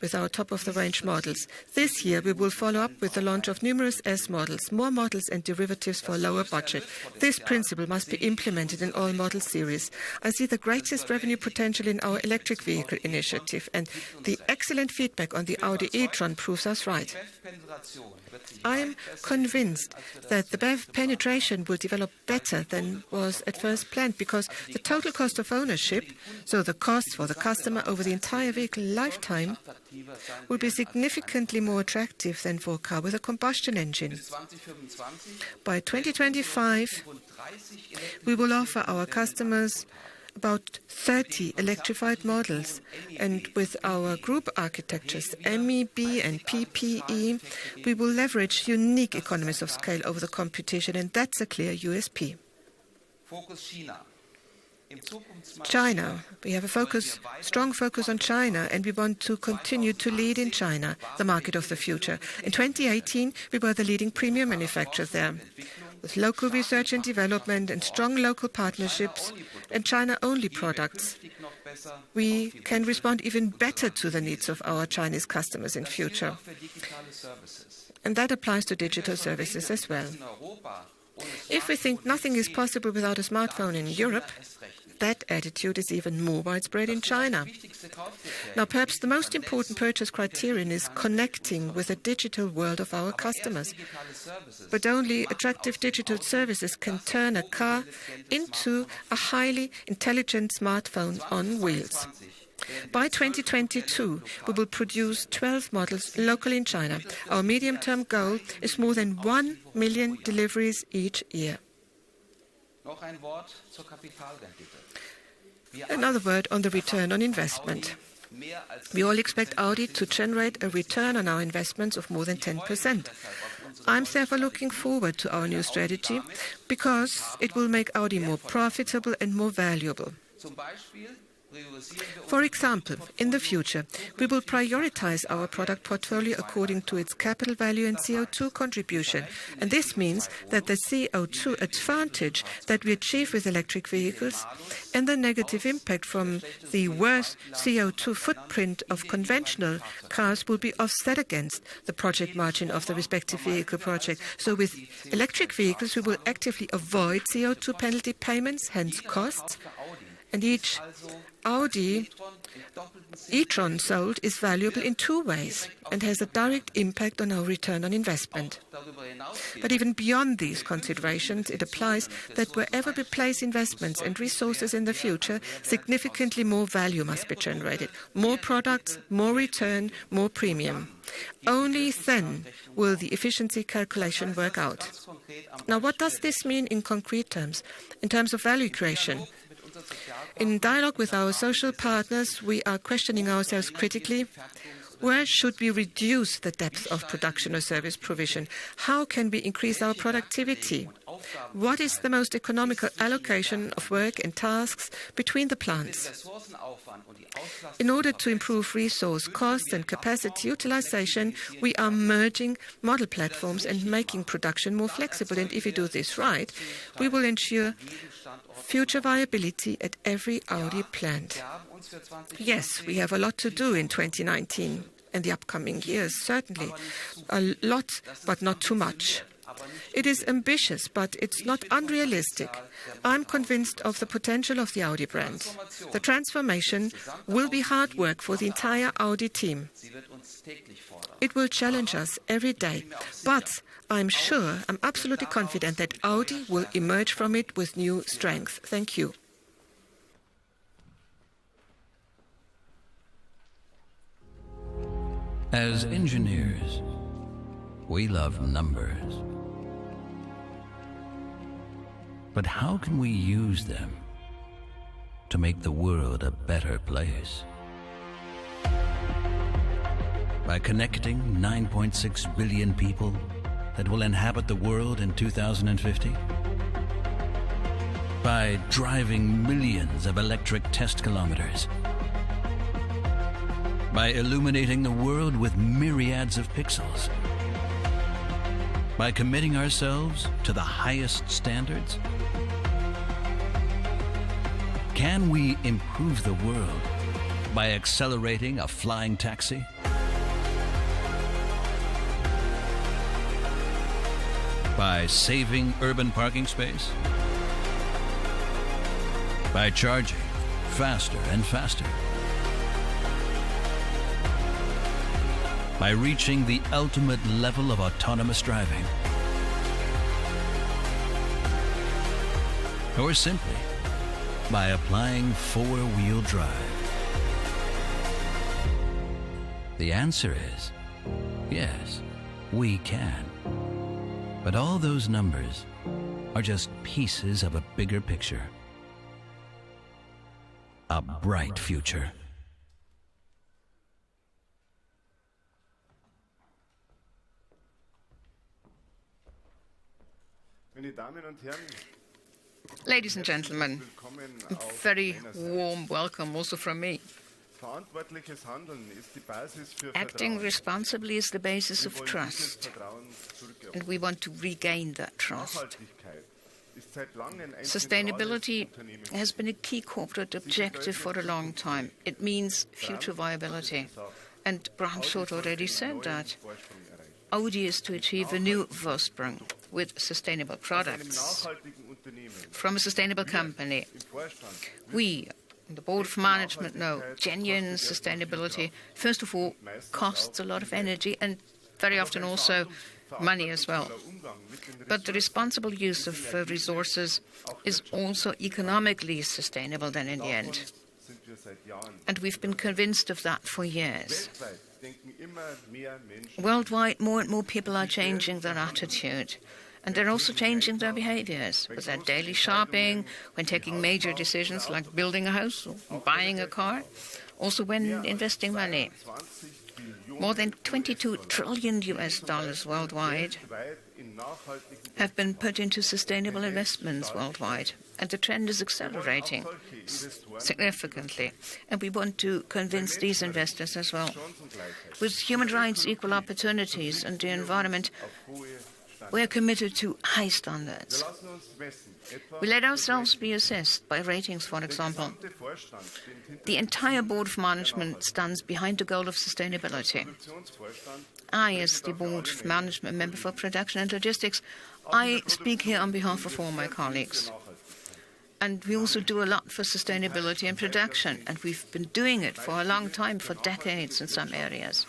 Speaker 1: with our top-of-the-range models. This year, we will follow up with the launch of numerous S models, more models and derivatives for a lower budget. This principle must be implemented in all model series. I see the greatest revenue potential in our electric vehicle initiative, and the excellent feedback on the Audi e-tron proves us right. I am convinced that the BEV penetration will develop better than was at first planned, because the total cost of ownership, so the cost for the customer over the entire vehicle lifetime, will be significantly more attractive than for a car with a combustion engine. By 2025, we will offer our customers about 30 electrified models, and with our group architectures MEB and PPE, we will leverage unique economies of scale over the computation, and that's a clear USP. China. We have a strong focus on China, and we want to continue to lead in China, the market of the future. In 2018, we were the leading premium manufacturer there. With local research and development and strong local partnerships and China-only products, we can respond even better to the needs of our Chinese customers in future. And that applies to digital services as well. If we think nothing is possible without a smartphone in Europe, that attitude is even more widespread in China. Now, perhaps the most important purchase criterion is connecting with the digital world of our customers. But only attractive digital services can turn a car into a highly intelligent smartphone on wheels. By 2022, we will produce 12 models locally in China. Our medium-term goal is more than 1 million deliveries each year. Another word on the return on investment. We all expect Audi to generate a return on our investments of more than 10%. I'm therefore looking forward to our new strategy, because it will make Audi more profitable and more valuable. For example, in the future, we will prioritize our product portfolio according to its capital value and CO2 contribution. And this means that the CO2 advantage that we achieve with electric vehicles and the negative impact from the worse CO2 footprint of conventional cars will be offset against the project margin of the respective vehicle project. So with electric vehicles, we will actively avoid CO2 penalty payments, hence costs. And each Audi e-tron sold is valuable in two ways and has a direct impact on our return on investment. But even beyond these considerations, it applies that wherever we place investments and resources in the future, significantly more value must be generated. More products, more return, more premium. Only then will the efficiency calculation work out. Now, what does this mean in concrete terms, in terms of value creation? In dialogue with our social partners, we are questioning ourselves critically. Where should we reduce the depth of production or service provision? How can we increase our productivity? What is the most economical allocation of work and tasks between the plants? In order to improve resource costs and capacity utilization, we are merging model platforms and making production more flexible. And if we do this right, we will ensure future viability at every Audi plant. Yes, we have a lot to do in 2019 and the upcoming years, certainly. A lot, but not too much. It is ambitious, but it's not unrealistic. I'm convinced of the potential of the Audi brand. The transformation will be hard work for the entire Audi team. It will challenge us every day, but I'm absolutely confident that Audi will emerge from it with new strength. Thank you.
Speaker 5: As engineers, we love numbers. But how can we use them to make the world a better place? By connecting 9.6 billion people that will inhabit the world in 2050? By driving millions of electric test kilometers? By illuminating the world with myriads of pixels? By committing ourselves to the highest standards? Can we improve the world by accelerating a flying taxi? By saving urban parking space? By charging faster and faster? By reaching the ultimate level of autonomous driving? or simply by applying four-wheel drive? The answer is yes, we can. But all those numbers are just pieces of a bigger picture. A bright future.
Speaker 2: Ladies and gentlemen, a very warm welcome also from me. Acting responsibly is the basis of trust, and we want to regain that trust. Sustainability has been a key corporate objective for a long time. It means future viability. And Bram Schot already said that. Audi is to achieve a new Vorsprung with sustainable products from a sustainable company. We, the Board of Management, know genuine sustainability, first of all, costs a lot of energy and very often also money as well. But the responsible use of resources is also economically sustainable then in the end. And we've been convinced of that for years. Worldwide, more and more people are changing their attitude. And they're also changing their behaviors with their daily shopping, when taking major decisions like building a house or buying a car, also when investing money. More than $22 trillion worldwide have been put into sustainable investments worldwide. And the trend is accelerating significantly. And we want to convince these investors as well. With human rights, equal opportunities, and the environment, we are committed to high standards. We let ourselves be assessed by ratings, for example. The entire Board of Management stands behind the goal of sustainability. I, as the Board of Management member for production and logistics, I speak here on behalf of all my colleagues. And we also do a lot for sustainability and production, and we've been doing it for a long time, for decades in some areas.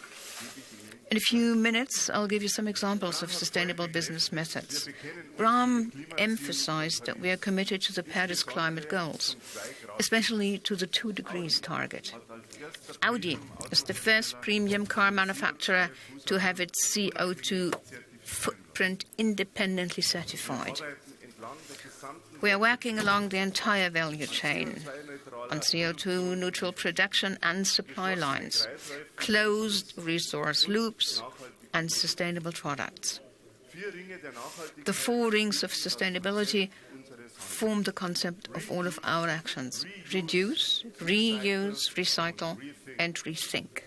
Speaker 2: In a few minutes, I'll give you some examples of sustainable business methods. Bram emphasized that we are committed to the Paris climate goals, especially to the 2 degrees target. Audi is the first premium car manufacturer to have its CO2 footprint independently certified. We are working along the entire value chain on CO2 neutral production and supply lines, closed resource loops, and sustainable products. The 4 rings of sustainability form the concept of all of our actions: reduce, reuse, recycle, and rethink.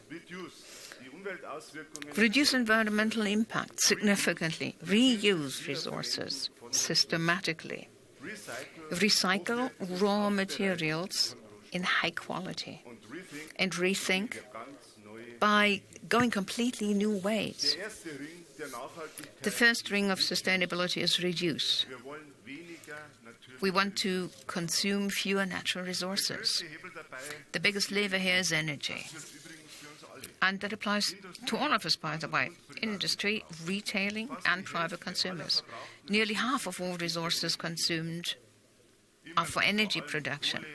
Speaker 2: Reduce environmental impact significantly, reuse resources systematically, recycle raw materials in high quality, and rethink by going completely new ways. The first ring of sustainability is reduce. We want to consume fewer natural resources. The biggest lever here is energy. And that applies to all of us, by the way, industry, retailing, and private consumers. Nearly half of all resources consumed are for energy production.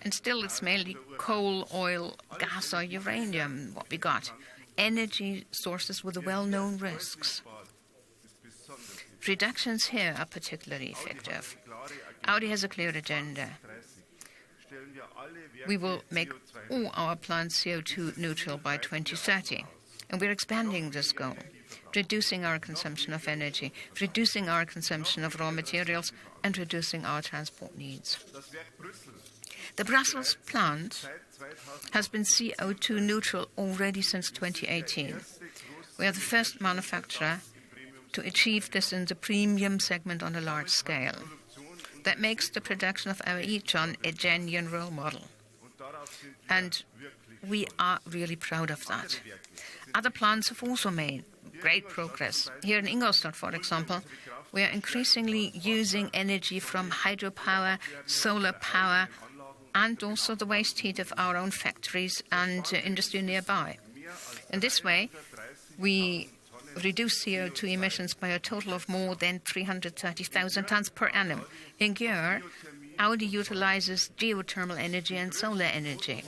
Speaker 2: And still it's mainly coal, oil, gas, or uranium, what we got. Energy sources with the well-known risks. Reductions here are particularly effective. Audi has a clear agenda. We will make all our plants CO2 neutral by 2030. And we're expanding this goal, reducing our consumption of energy, reducing our consumption of raw materials, and reducing our transport needs. The Brussels plant has been CO2 neutral already since 2018. We are the first manufacturer to achieve this in the premium segment on a large scale. That makes the production of our e-tron a genuine role model. And we are really proud of that. Other plants have also made great progress. Here in Ingolstadt, for example, we are increasingly using energy from hydropower, solar power, and also the waste heat of our own factories and industry nearby. In this way, we reduce CO2 emissions by a total of more than 330,000 tons per annum. In Győr, Audi utilizes geothermal energy and solar energy.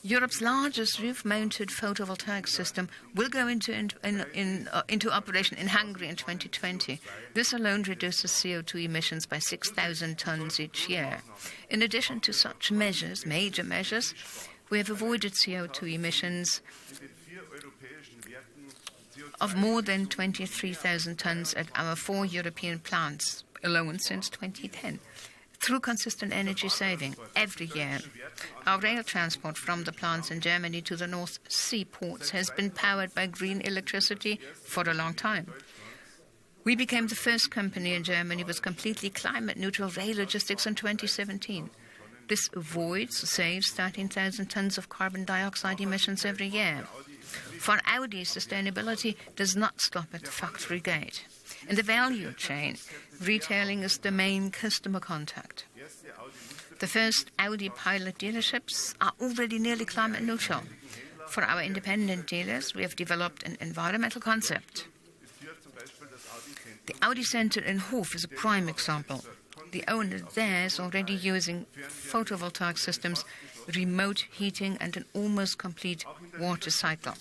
Speaker 2: Europe's largest roof-mounted photovoltaic system will go into operation in Hungary in 2020. This alone reduces CO2 emissions by 6,000 tons each year. In addition to such measures, major measures, we have avoided CO2 emissions of more than 23,000 tons at our 4 European plants alone since 2010. Through consistent energy saving every year, our rail transport from the plants in Germany to the North Sea ports has been powered by green electricity for a long time. We became the first company in Germany with completely climate-neutral rail logistics in 2017. This saves 13,000 tons of carbon dioxide emissions every year. For Audi, sustainability does not stop at the factory gate. In the value chain, retailing is the main customer contact. The first Audi pilot dealerships are already nearly climate neutral. For our independent dealers, we have developed an environmental concept. The Audi Center in Hof is a prime example. The owner there is already using photovoltaic systems, remote heating, and an almost complete water cycle.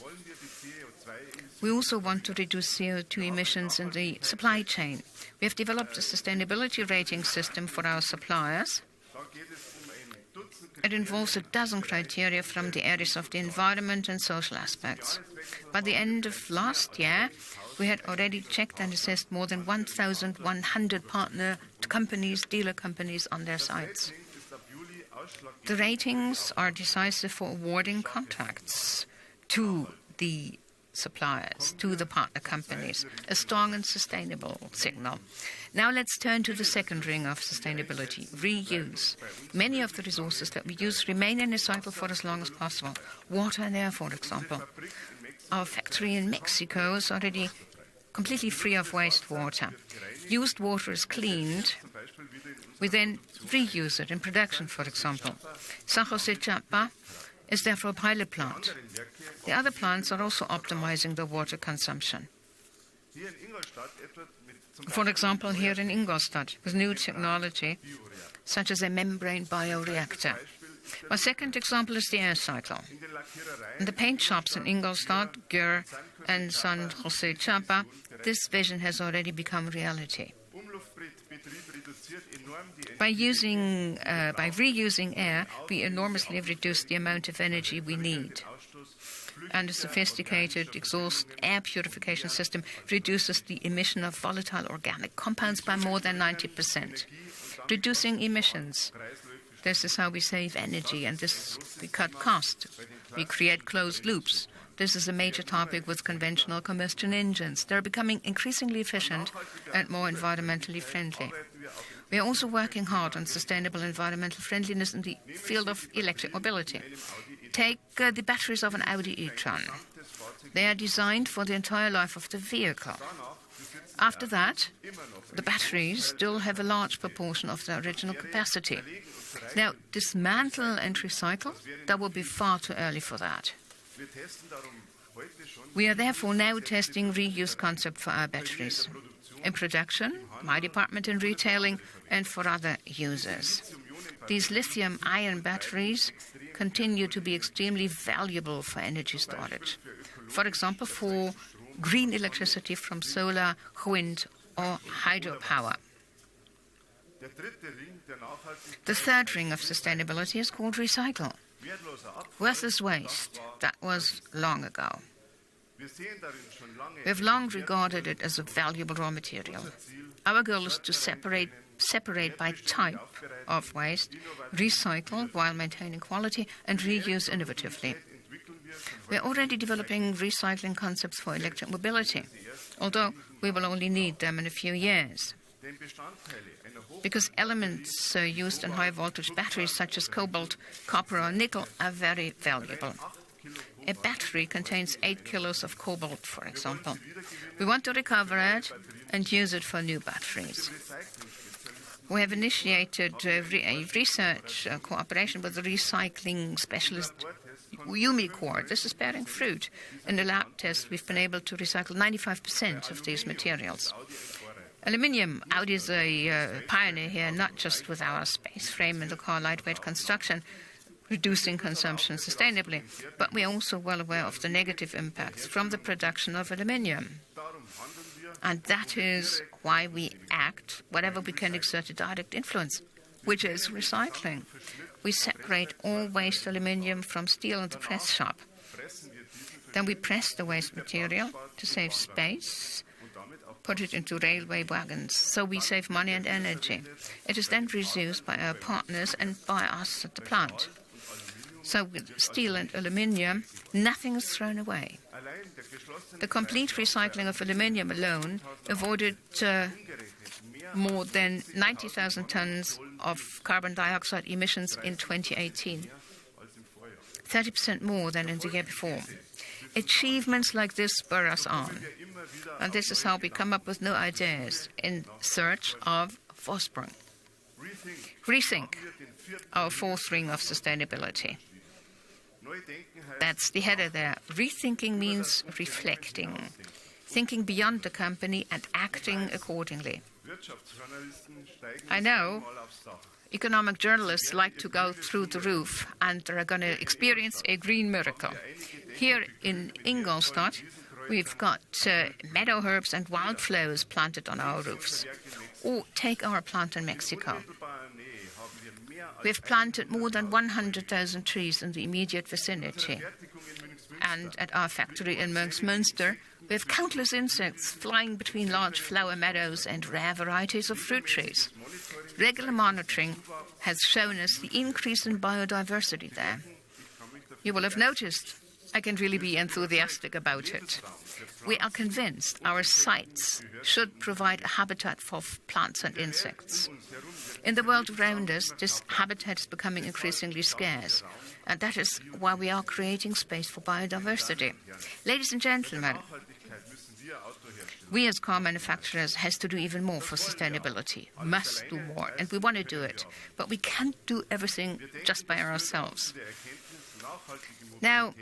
Speaker 2: We also want to reduce CO2 emissions in the supply chain. We have developed a sustainability rating system for our suppliers. It involves a dozen criteria from the areas of the environment and social aspects. By the end of last year, we had already checked and assessed more than 1,100 partner companies, dealer companies on their sites. The ratings are decisive for awarding contracts to the suppliers, to the partner companies, a strong and sustainable signal. Now let's turn to the second ring of sustainability, reuse. Many of the resources that we use remain in a cycle for as long as possible. Water and air, for example. Our factory in Mexico is already completely free of wastewater. Used water is cleaned. We then reuse it in production, for example. San Jose Chapa is therefore a pilot plant. The other plants are also optimizing the water consumption. For example, here in Ingolstadt, with new technology, such as a membrane bioreactor. My second example is the air cycle. In the paint shops in Ingolstadt, Győr, and San Jose Chapa, this vision has already become reality. By reusing air, we enormously reduce the amount of energy we need. And a sophisticated exhaust air purification system reduces the emission of volatile organic compounds by more than 90%. Reducing emissions. This is how we save energy, and we cut costs. We create closed loops. This is a major topic with conventional combustion engines. They're becoming increasingly efficient and more environmentally friendly. We are also working hard on sustainable environmental friendliness in the field of electric mobility. Take the batteries of an Audi e-tron. They are designed for the entire life of the vehicle. After that, the batteries still have a large proportion of their original capacity. Now, dismantle and recycle, that will be far too early for that. We are therefore now testing reuse concept for our batteries. In production, my department in retailing, and for other users. These lithium-ion batteries continue to be extremely valuable for energy storage. For example, for green electricity from solar, wind, or hydropower. The third ring of sustainability is called recycle. Worthless waste, that was long ago. We have long regarded it as a valuable raw material. Our goal is to separate by type of waste, recycle while maintaining quality, and reuse innovatively. We are already developing recycling concepts for electric mobility, although we will only need them in a few years. Because elements used in high-voltage batteries such as cobalt, copper, or nickel are very valuable. A battery contains 8 kilos of cobalt, for example. We want to recover it and use it for new batteries. We have initiated a research cooperation with the recycling specialist Umicore. This is bearing fruit. In the lab test, we've been able to recycle 95% of these materials. Aluminium, Audi is a pioneer here, not just with our space frame in the car lightweight construction, reducing consumption sustainably, but we are also well aware of the negative impacts from the production of aluminium. And that is why we act whenever we can exert a direct influence, which is recycling. We separate all waste aluminium from steel in the press shop. Then we press the waste material to save space, put it into railway wagons, so we save money and energy. It is then reused by our partners and by us at the plant. So with steel and aluminium, nothing is thrown away. The complete recycling of aluminium alone avoided more than 90,000 tons of carbon dioxide emissions in 2018, 30% more than in the year before. Achievements like this spur us on. And this is how we come up with new ideas in search of Vorsprung. Rethink, our fourth ring of sustainability. That's the header there. Rethinking means reflecting, thinking beyond the company and acting accordingly. I know economic journalists like to go through the roof and they're going to experience a green miracle. Here in Ingolstadt, we've got meadow herbs and wildflowers planted on our roofs. Or take our plant in Mexico. We've planted more than 100,000 trees in the immediate vicinity. And at our factory in Münster, we have countless insects flying between large flower meadows and rare varieties of fruit trees. Regular monitoring has shown us the increase in biodiversity there. You will have noticed I can really be enthusiastic about it. We are convinced our sites should provide a habitat for plants and insects. In the world around us, this habitat is becoming increasingly scarce, and that is why we are creating space for biodiversity. Ladies and gentlemen, we as car manufacturers has to do even more for sustainability, must do more, and we want to do it, but we can't do everything just by ourselves. Now,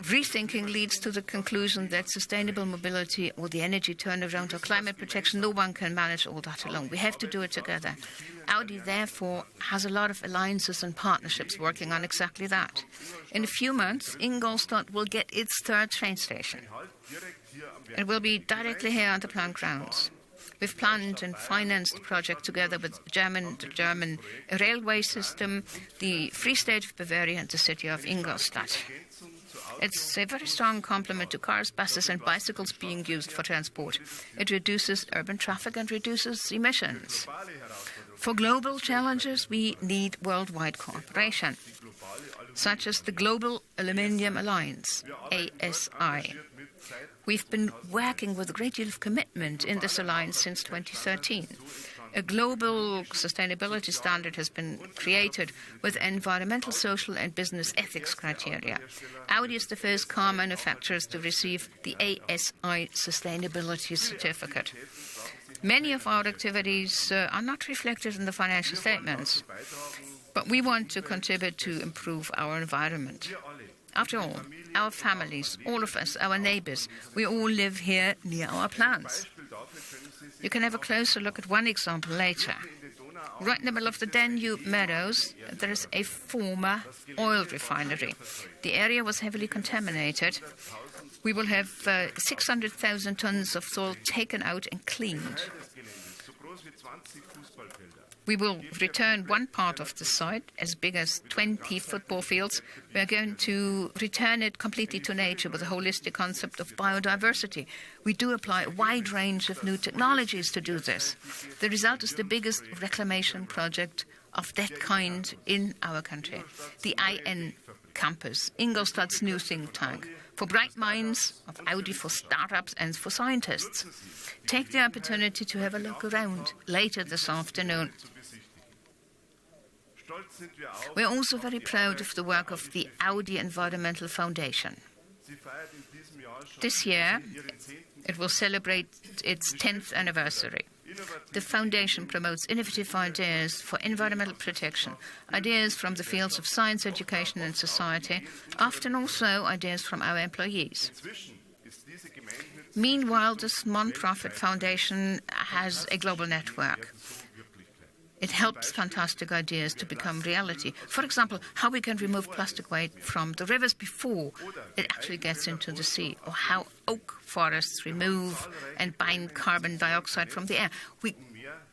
Speaker 2: rethinking leads to the conclusion that sustainable mobility or the energy turnaround or climate protection, no one can manage all that alone. We have to do it together. Audi, therefore, has a lot of alliances and partnerships working on exactly that. In a few months, Ingolstadt will get its third train station. It will be directly here on the plant grounds. We've planned and financed the project together with the German railway system, the Free State of Bavaria, and the city of Ingolstadt. It's a very strong complement to cars, buses, and bicycles being used for transport. It reduces urban traffic and reduces emissions. For global challenges, we need worldwide cooperation, such as the Global Aluminium Alliance, ASI. We've been working with a great deal of commitment in this alliance since 2013. A global sustainability standard has been created with environmental, social, and business ethics criteria. Audi is the first car manufacturer to receive the ASI Sustainability Certificate. Many of our activities are not reflected in the financial statements, but we want to contribute to improve our environment. After all, our families, all of us, our neighbors, we all live here near our plants. You can have a closer look at one example later. Right in the middle of the Danube meadows, there is a former oil refinery. The area was heavily contaminated. We will have 600,000 tons of soil taken out and cleaned. We will return one part of the site, as big as 20 football fields. We are going to return it completely to nature with a holistic concept of biodiversity. We do apply a wide range of new technologies to do this. The result is the biggest reclamation project of that kind in our country. The IN Campus, Ingolstadt's new think tank, for bright minds of Audi, for startups and for scientists. Take the opportunity to have a look around later this afternoon. We are also very proud of the work of the Audi Environmental Foundation. This year, it will celebrate its 10th anniversary. The foundation promotes innovative ideas for environmental protection, ideas from the fields of science, education and society, often also ideas from our employees. Meanwhile, this non-profit foundation has a global network. It helps fantastic ideas to become reality. For example, how we can remove plastic waste from the rivers before it actually gets into the sea, or how oak forests remove and bind carbon dioxide from the air. We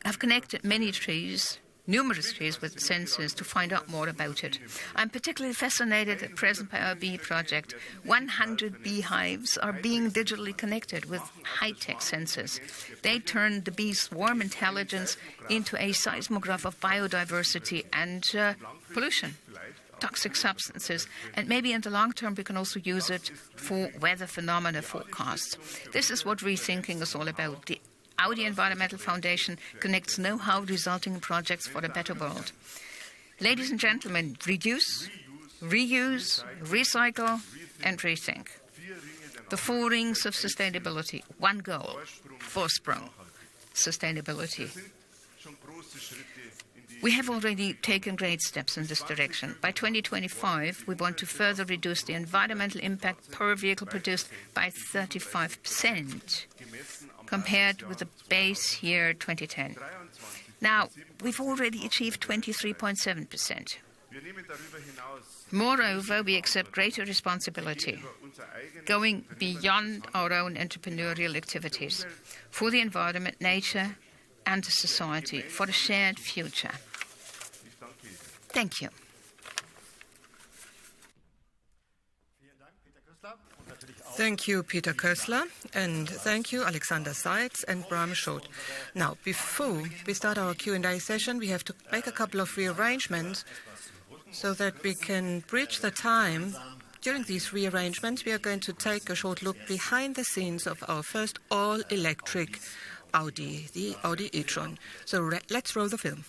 Speaker 2: have connected many trees, numerous trees, with sensors to find out more about it. I'm particularly fascinated at present by our bee project. 100 beehives are being digitally connected with high-tech sensors. They turn the bees' swarm intelligence into a seismograph of biodiversity and pollution, toxic substances, and maybe in the long term we can also use it for weather phenomena forecasts. This is what rethinking is all about. The Audi Environmental Foundation connects know-how resulting in projects for a better world. Ladies and gentlemen, reduce, reuse, recycle and rethink. The 4 rings of sustainability. One goal, Vorsprung, sustainability. We have already taken great steps in this direction. By 2025, we want to further reduce the environmental impact per vehicle produced by 35%. Compared with the base year 2010. Now, we've already achieved 23.7%. Moreover, we accept greater responsibility, going beyond our own entrepreneurial activities, for the environment, nature, and the society, for a shared future. Thank you.
Speaker 1: Thank you, Peter Kössler, and thank you, Alexander Seitz and Bram Schot. Now, before we start our Q&A session, we have to make a couple of rearrangements so that we can bridge the time. During these rearrangements, we are going to take a short look behind the scenes of our first all-electric Audi, the Audi e-tron. So let's roll the film.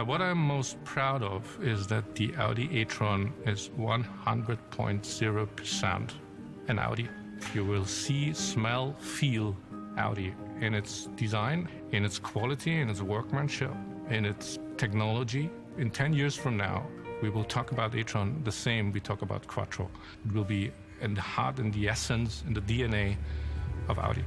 Speaker 6: What I'm most proud of is that the Audi e-tron is 100.0% an Audi. You will see, smell, feel Audi in its design, in its quality, in its workmanship, in its technology. In 10 years from now, we will talk about e-tron the same we talk about Quattro. It will be in the heart, in the essence, in the DNA of Audi.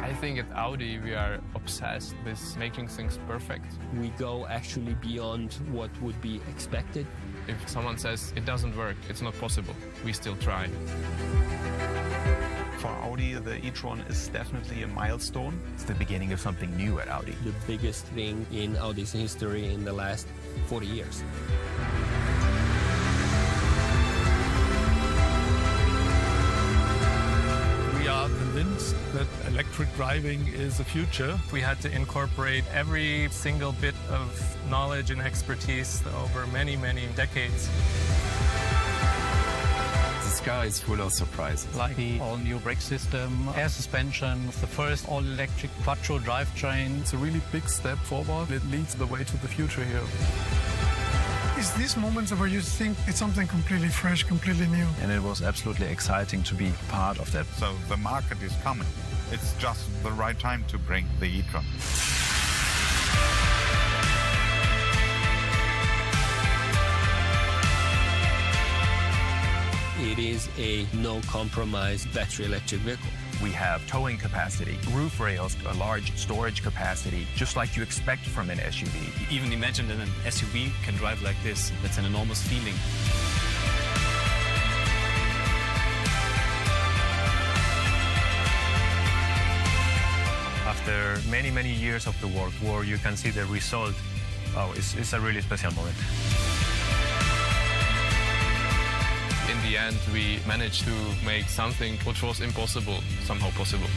Speaker 7: I think at Audi we are obsessed with making things perfect.
Speaker 8: We go actually beyond what would be expected.
Speaker 7: If someone says it doesn't work, it's not possible, we still try.
Speaker 9: For Audi, the e-tron is definitely a milestone. It's the beginning of something new at Audi.
Speaker 8: The biggest thing in Audi's history in the last 40 years.
Speaker 10: We are convinced that electric driving is the future.
Speaker 11: We had to incorporate every single bit of knowledge and expertise over many, many decades.
Speaker 12: This car is full of surprises.
Speaker 13: Like the all-new brake system, air suspension, the first all-electric Quattro drivetrain.
Speaker 10: It's a really big step forward. It leads the way to the future here.
Speaker 14: It's these moments where you think it's something completely fresh, completely new.
Speaker 9: And it was absolutely exciting to be part of that.
Speaker 15: So the market is coming. It's just the right time to bring the e-tron.
Speaker 8: It is a no-compromise battery electric vehicle.
Speaker 9: We have towing capacity, roof rails, a large storage capacity, just like you expect from an SUV.
Speaker 16: Even imagine that an SUV can drive like this. That's an enormous feeling.
Speaker 17: After many, many years of the work where you can see the result, it's a really special moment.
Speaker 7: In the end, we managed to make something which was impossible, somehow possible.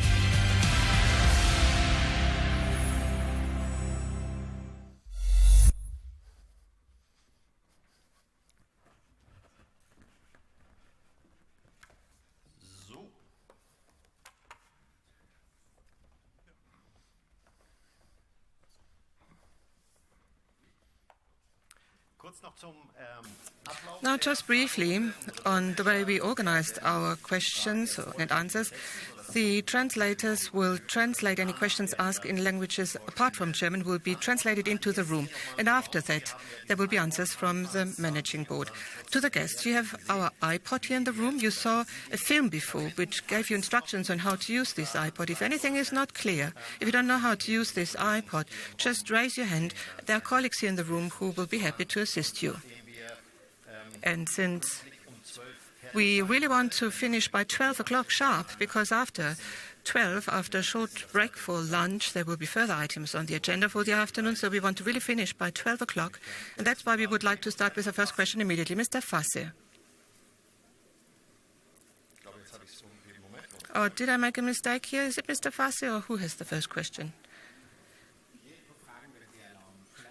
Speaker 1: Now, just briefly on the way we organized our questions and answers. The translators will translate any questions asked in languages apart from German, will be translated into the room. And after that, there will be answers from the managing board. To the guests, you have our iPod here in the room. You saw a film before which gave you instructions on how to use this iPod. If anything is not clear, if you don't know how to use this iPod, just raise your hand. There are colleagues here in the room who will be happy to assist you. And since we really want to finish by 12 o'clock sharp, because after 12, after a short break for lunch, there will be further items on the agenda for the afternoon, so we want to really finish by 12 o'clock. And that's why we would like to start with the first question immediately. Mr. Fasse. Oh, did I make a mistake here? Is it Mr. Fasse, or who has the first question?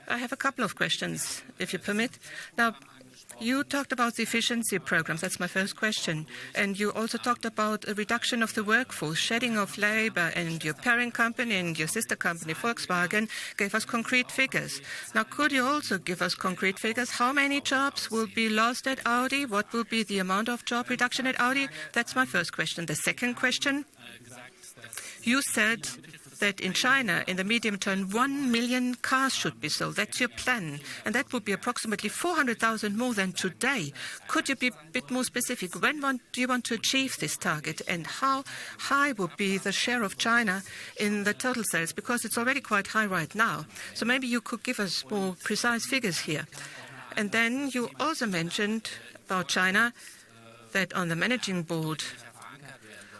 Speaker 1: I have a couple of questions, if you permit. Now, you talked about the efficiency programs. That's my first question. And you also talked about a reduction of the workforce, shedding of labor, and your parent company and your sister company, Volkswagen, gave us concrete figures. Now, could you also give us concrete figures? How many jobs will be lost at Audi? What will be the amount of job reduction at Audi? That's my first question. The second question, you said that in China, in the medium term, 1 million cars should be sold. That's your plan. And that would be approximately 400,000 more than today. Could you be a bit more specific? When do you want to achieve this target? And how high would be the share of China in the total sales? Because it's already quite high right now. So maybe you could give us more precise figures here. And then you also mentioned about China that on the managing board,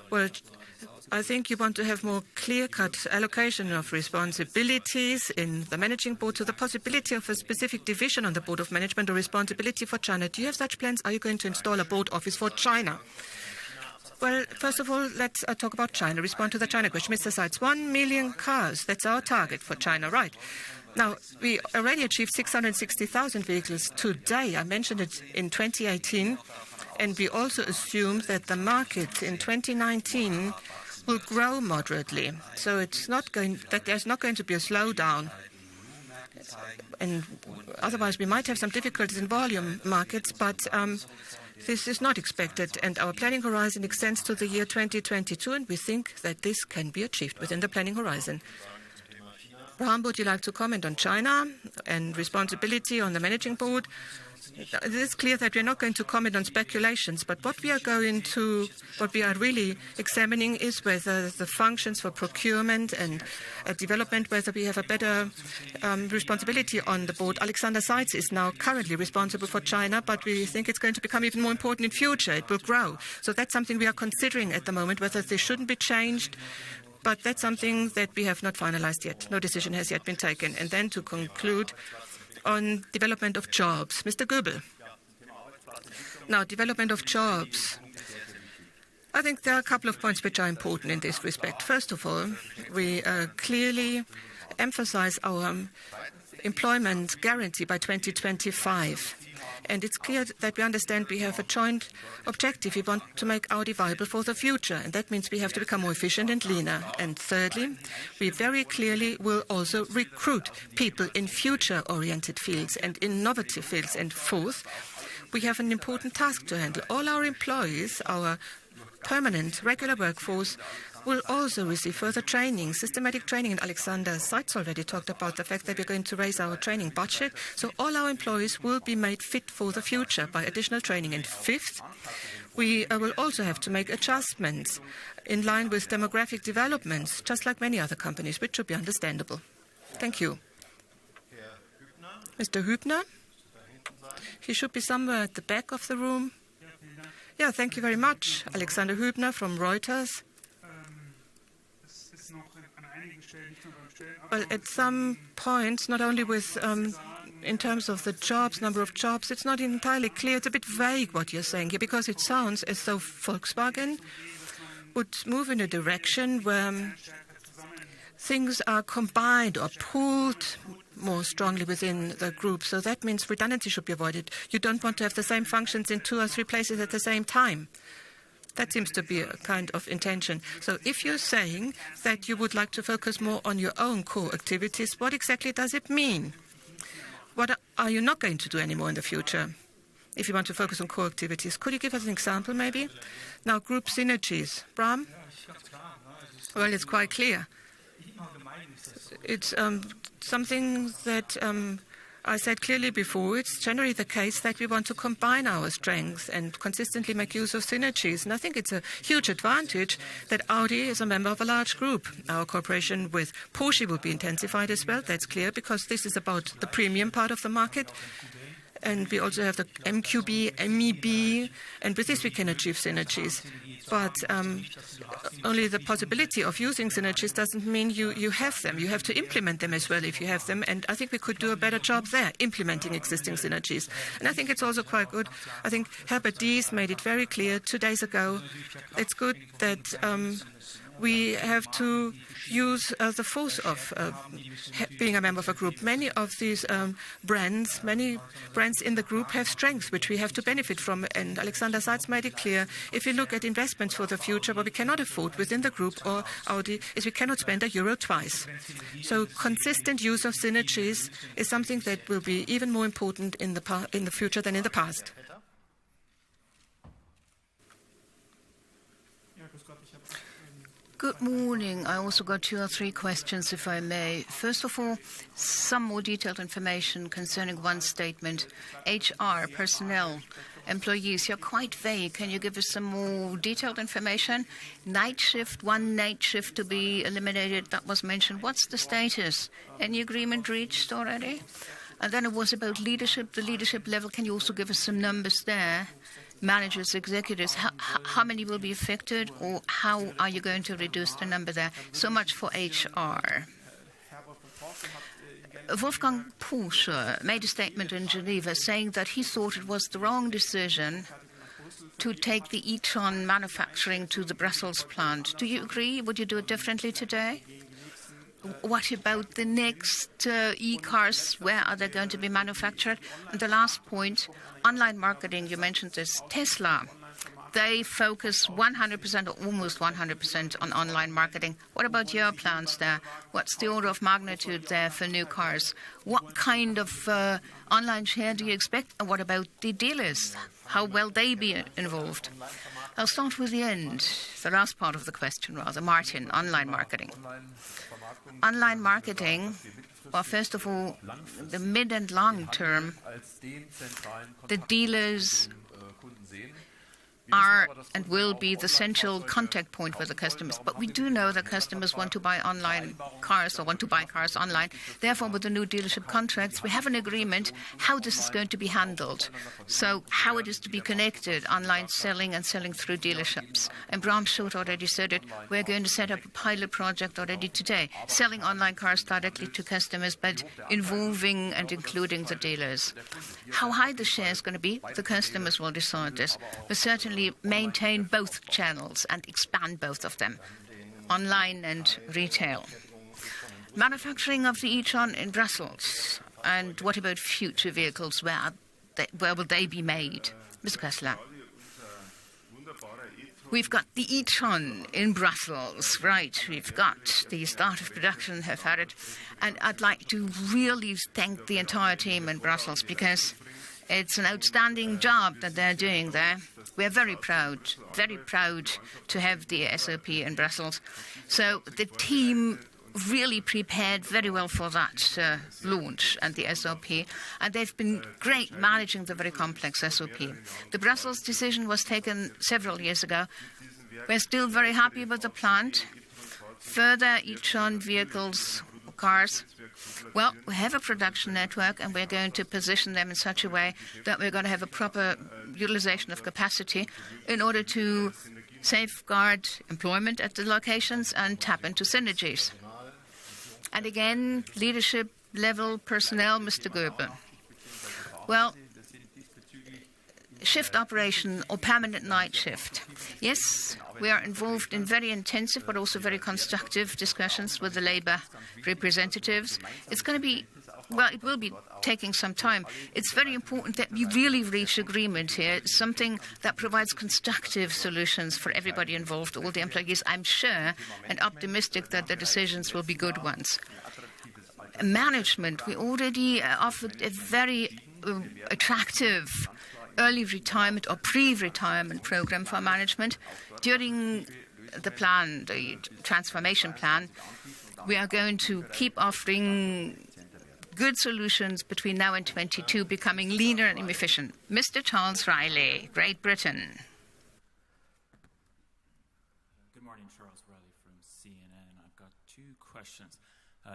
Speaker 1: well, I think you want to have more clear-cut allocation of responsibilities in the managing board, so the possibility of a specific division on the board of management or responsibility for China. Do you have such plans? Are you going to install a board office for China? Well, first of all, let's talk about China. Respond to the China question. Mr. Seitz, 1 million cars. That's our target for China, right? Now, we already achieved 660,000 vehicles today. I mentioned it in 2018. And we also assume that the market in 2019 will grow moderately. So it's not going that there's not going to be a slowdown. And otherwise, we might have some difficulties in volume markets, but this is not expected. And our planning horizon extends to the year 2022, and we think that this can be achieved within the planning horizon. Ram, would you like to comment on China and responsibility on the managing board? It is clear that we're not going to comment on speculations, but what we are really examining is whether the functions for procurement and development, whether we have a better responsibility on the board. Alexander Seitz is now currently responsible for China, but we think it's going to become even more important in future. It will grow. So that's something we are considering at the moment, whether this shouldn't be changed. But that's something that we have not finalized yet. No decision has yet been taken. And then to conclude, on development of jobs. Mr. Goebel. Now, development of jobs. I think there are a couple of points which are important in this respect. First of all, we clearly emphasize our employment guarantee by 2025. And it's clear that we understand we have a joint objective. We want to make Audi viable for the future. And that means we have to become more efficient and leaner. And thirdly, we very clearly will also recruit people in future-oriented fields and innovative fields. And fourth, we have an important task to handle. All our employees, our permanent, regular workforce, will also receive further training, systematic training. And Alexander Seitz already talked about the fact that we're going to raise our training budget. So all our employees will be made fit for the future by additional training. And fifth, we will also have to make adjustments in line with demographic developments, just like many other companies, which should be understandable. Thank you. Mr. Hübner? He should be somewhere at the back of the room. Yeah, thank you very much. Alexander Hübner from Reuters. Well, at some points, not only with in terms of the jobs, number of jobs, it's not entirely clear. It's a bit vague what you're saying here, because it sounds as though Volkswagen would move in a direction where things are combined or pooled more strongly within the group. So that means redundancy should be avoided. You don't want to have the same functions in 2 or 3 places at the same time. That seems to be a kind of intention. So if you're saying that you would like to focus more on your own core activities, what exactly does it mean? What are you not going to do anymore in the future if you want to focus on core activities? Could you give us an example, maybe? Now, group synergies. Bram? Well, it's quite clear. It's something that I said clearly before. It's generally the case that we want to combine our strengths and consistently make use of synergies. And I think it's a huge advantage that Audi is a member of a large group. Our cooperation with Porsche will be intensified as well. That's clear, because this is about the premium part of the market. And we also have the MQB, MEB, and with this we can achieve synergies. But only the possibility of using synergies doesn't mean you have them. You have to implement them as well if you have them. And I think we could do a better job there, implementing existing synergies. And I think it's also quite good. I think Herbert Diess made it very clear 2 days ago. It's good that we have to use the force of being a member of a group. Many of these brands in the group have strengths which we have to benefit from. And Alexander Seitz made it clear, if we look at investments for the future, what we cannot afford within the group or Audi is we cannot spend €1 twice. So consistent use of synergies is something that will be even more important in the future than in the past.
Speaker 2: Good morning. I also got 2 or 3 questions, if I may. First of all, some more detailed information concerning one statement. HR, personnel, employees, you're quite vague. Can you give us some more detailed information? Night shift, 1 night shift to be eliminated, that was mentioned. What's the status? Any agreement reached already? And then it was about leadership, the leadership level. Can you also give us some numbers there? Managers, executives, how many will be affected, or how are you going to reduce the number there? So much for HR. Wolfgang Porsche made a statement in Geneva saying that he thought it was the wrong decision to take the e-tron manufacturing to the Brussels plant. Do you agree? Would you do it differently today? What about the next e-cars? Where are they going to be manufactured? And the last point, online marketing, you mentioned this. Tesla, they focus 100% or almost 100% on online marketing. What about your plans there? What's the order of magnitude there for new cars? What kind of online share do you expect? And what about the dealers? How will they be involved? I'll start with the end, the last part of the question rather. Martin, online marketing. Online marketing, well, first of all, the mid and long term, the dealers are and will be the central contact point with the customers. But we do know that customers want to buy online cars or want to buy cars online. Therefore, with the new dealership contracts, we have an agreement how this is going to be handled. So how it is to be connected, online selling and selling through dealerships. And Bram Schot already said it. We're going to set up a pilot project already today, selling online cars directly to customers, but involving and including the dealers. How high the share is going to be, the customers will decide this. But certainly maintain both channels and expand both of them, online and retail. Manufacturing of the e-tron in Brussels. And what about future vehicles? Where will they be made? Mr. Kessler. We've got the e-tron in Brussels, right? We've got the start of production, have had it. And I'd like to really thank the entire team in Brussels because it's an outstanding job that they're doing there. We're very proud to have the SOP in Brussels. So the team really prepared very well for that launch and the SOP, and they've been great managing the very complex SOP. The Brussels decision was taken several years ago. We're still very happy with the plant. Further e-tron vehicles, cars, well, we have a production network and we're going to position them in such a way that we're going to have a proper utilization of capacity in order to safeguard employment at the locations and tap into synergies. And again, leadership level personnel, Mr. Goebel. Well, shift operation or permanent night shift. Yes, we are involved in very intensive but also very constructive discussions with the labor representatives. It's going to be, well, it will be taking some time. It's very important that we really reach agreement here, something that provides constructive solutions for everybody involved, all the employees. I'm sure and optimistic that the decisions will be good ones. management, we already offered a very attractive early retirement or pre-retirement program for management. During the plan, the transformation plan, we are going to keep offering good solutions between now and 22, becoming leaner and efficient. Mr. Charles Riley, Great Britain.
Speaker 18: Good morning, Charles Riley from CNN. I've got two questions.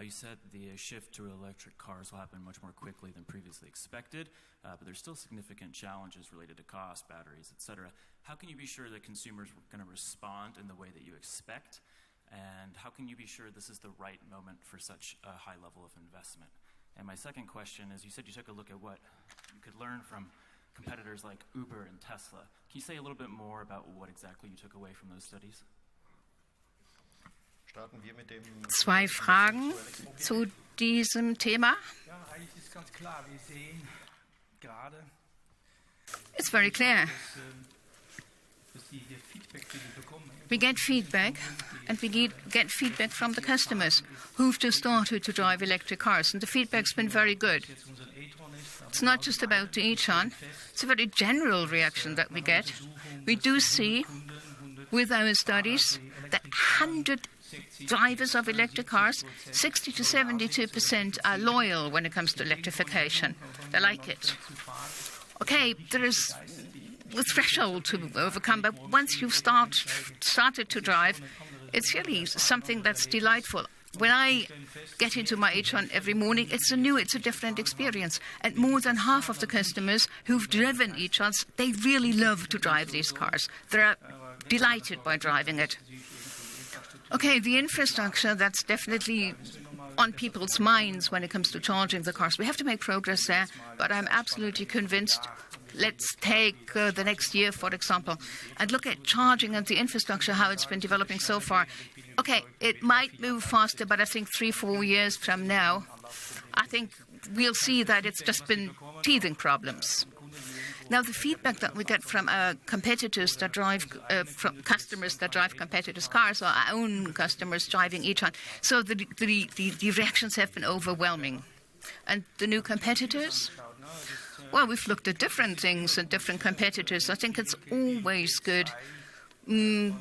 Speaker 18: You said the shift to electric cars will happen much more quickly than previously expected, but there's still significant challenges related to cost, batteries, etc. How can you be sure that consumers are going to respond in the way that you expect? And how can you be sure this is the right moment for such a high level of investment? And my second question is, you said you took a look at what you could learn from competitors like Uber and Tesla. Can you say a little bit more about what exactly you took away from those studies?
Speaker 2: Zwei Fragen zu diesem Thema. It's very clear. We get feedback, and we get feedback from the customers who've just started to drive electric cars, and the feedback's been very good. It's not just about the e-tron, it's a very general reaction that we get. We do see, with our studies, that 100 drivers of electric cars, 60 to 72% are loyal when it comes to electrification. They like it. Okay, there is a threshold to overcome, but once you've started to drive, it's really something that's delightful. When I get into my e-tron every morning, it's a different experience. And more than half of the customers who've driven e-trons, they really love to drive these cars. They're delighted by driving it. Okay, the infrastructure, that's definitely on people's minds when it comes to charging the cars. We have to make progress there, but I'm absolutely convinced. Let's take the next year, for example, and look at charging and the infrastructure, how it's been developing so far. Okay, it might move faster, but I think 3-4 years from now, I think we'll see that it's just been teething problems. Now, the feedback that we get from our competitors that drive, from customers that drive competitors' cars, or our own customers driving e-tron, so the reactions have been overwhelming. And the new competitors? Well, we've looked at different things and different competitors. I think it's always good to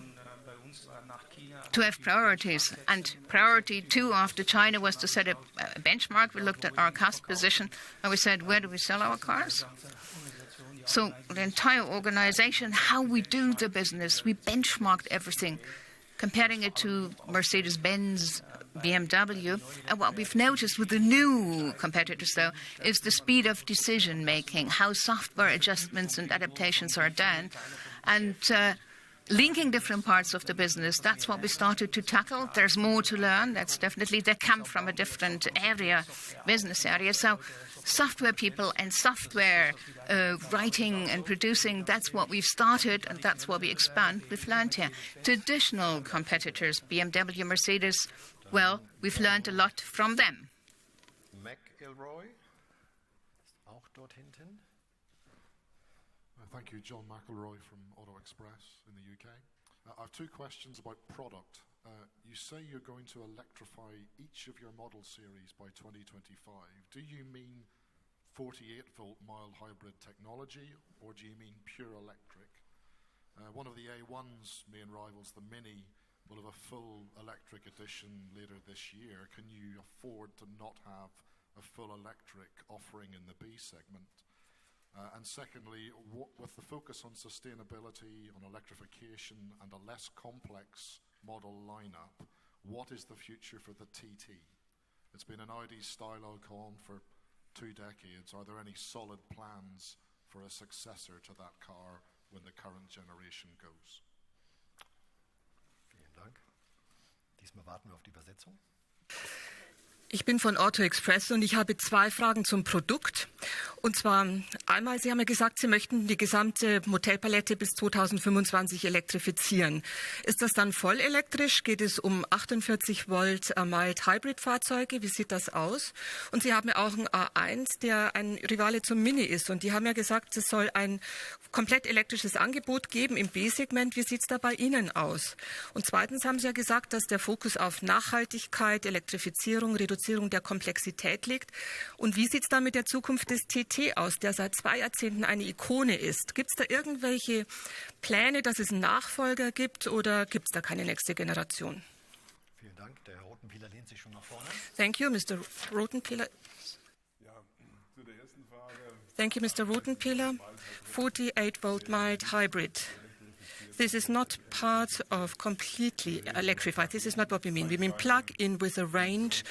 Speaker 2: have priorities. And priority 2 after China was to set a benchmark. We looked at our cost position and we said, where do we sell our cars? So the entire organization, how we do the business, we benchmarked everything, comparing it to Mercedes-Benz, BMW. And what we've noticed with the new competitors, though, is the speed of decision-making, how software adjustments and adaptations are done, and linking different parts of the business. That's what we started to tackle. There's more to learn. That's definitely, they come from a different area, business area. So software people and software writing and producing, that's what we've started, and that's what we expand. We've learned here. Traditional competitors, BMW, Mercedes, well, we've learned a lot from them.
Speaker 19: McElroy, auch dort hinten.
Speaker 20: Thank you, John McElroy from Auto Express in the UK. I have two questions about product. You say you're going to electrify each of your model series by 2025. Do you mean 48-volt mild hybrid technology, or do you mean pure electric? One of the A1's main rivals, the Mini, will have a full electric edition later this year. Can you afford to not have a full electric offering in the B segment? And secondly, with the focus on sustainability, on electrification, and a less complex model lineup, what is the future for the TT? It's been an Audi style icon for 2 decades. Are there any solid plans for a successor to that car when the current generation goes?
Speaker 19: Vielen Dank. Diesmal warten wir auf die Übersetzung.
Speaker 1: Ich bin von Auto Express und ich habe 2 Fragen zum Produkt. Und zwar einmal, Sie haben ja gesagt, Sie möchten die gesamte Modellpalette bis 2025 elektrifizieren. Ist das dann voll elektrisch? Geht es um 48 Volt Mild-Hybrid-Fahrzeuge? Wie sieht das aus? Und Sie haben ja auch einen A1, der ein Rivale zum Mini ist. Und die haben ja gesagt, es soll ein komplett elektrisches Angebot geben im B-Segment. Wie sieht es da bei Ihnen aus? Und zweitens haben Sie ja gesagt, dass der Fokus auf Nachhaltigkeit, Elektrifizierung, Reduzierung der Komplexität liegt. Und wie sieht es da mit der Zukunft des TT aus, der seit 2 Jahrzehnten eine Ikone ist? Gibt es da irgendwelche Pläne, dass es einen Nachfolger gibt oder gibt es da keine nächste Generation?
Speaker 19: Vielen Dank. Der Herr Rotenpieler lehnt sich schon nach vorne.
Speaker 1: Thank you, Mr. Rotenpieler. Thank you, Mr. Rotenpieler. 48 volt mild hybrid. This is not part of completely electrified. This is not what we mean. We mean plug-in with a range,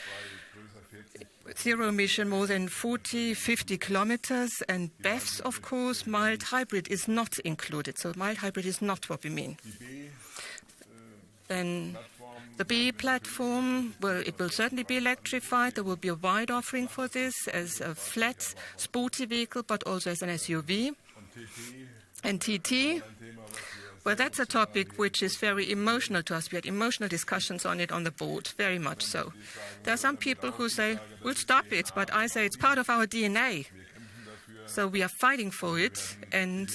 Speaker 1: zero emission more than 40, 50 kilometers, and BEVs, of course. Mild hybrid is not included. So mild hybrid is not what we mean. Then the B platform, well, it will certainly be electrified. There will be a wide offering for this as a flat, sporty vehicle, but also as an SUV. And TT, well, that's a topic which is very emotional to us. We had emotional discussions on it on the board, very much so. There are some people who say, we'll stop it, but I say it's part of our DNA. So we are fighting for it, and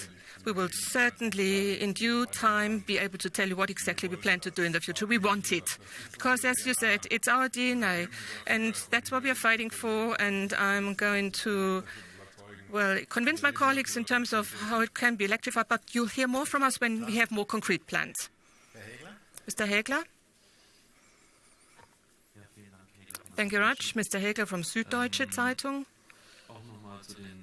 Speaker 1: we will certainly, in due time, be able to tell you what exactly we plan to do in the future. We want it, because as you said, it's our DNA, and that's what we are fighting for, and I'm going to convince my colleagues in terms of how it can be electrified, but you'll hear more from us when we have more concrete plans. Mr. Hägler? Thank you very much. Mr. Hägler from Süddeutsche Zeitung.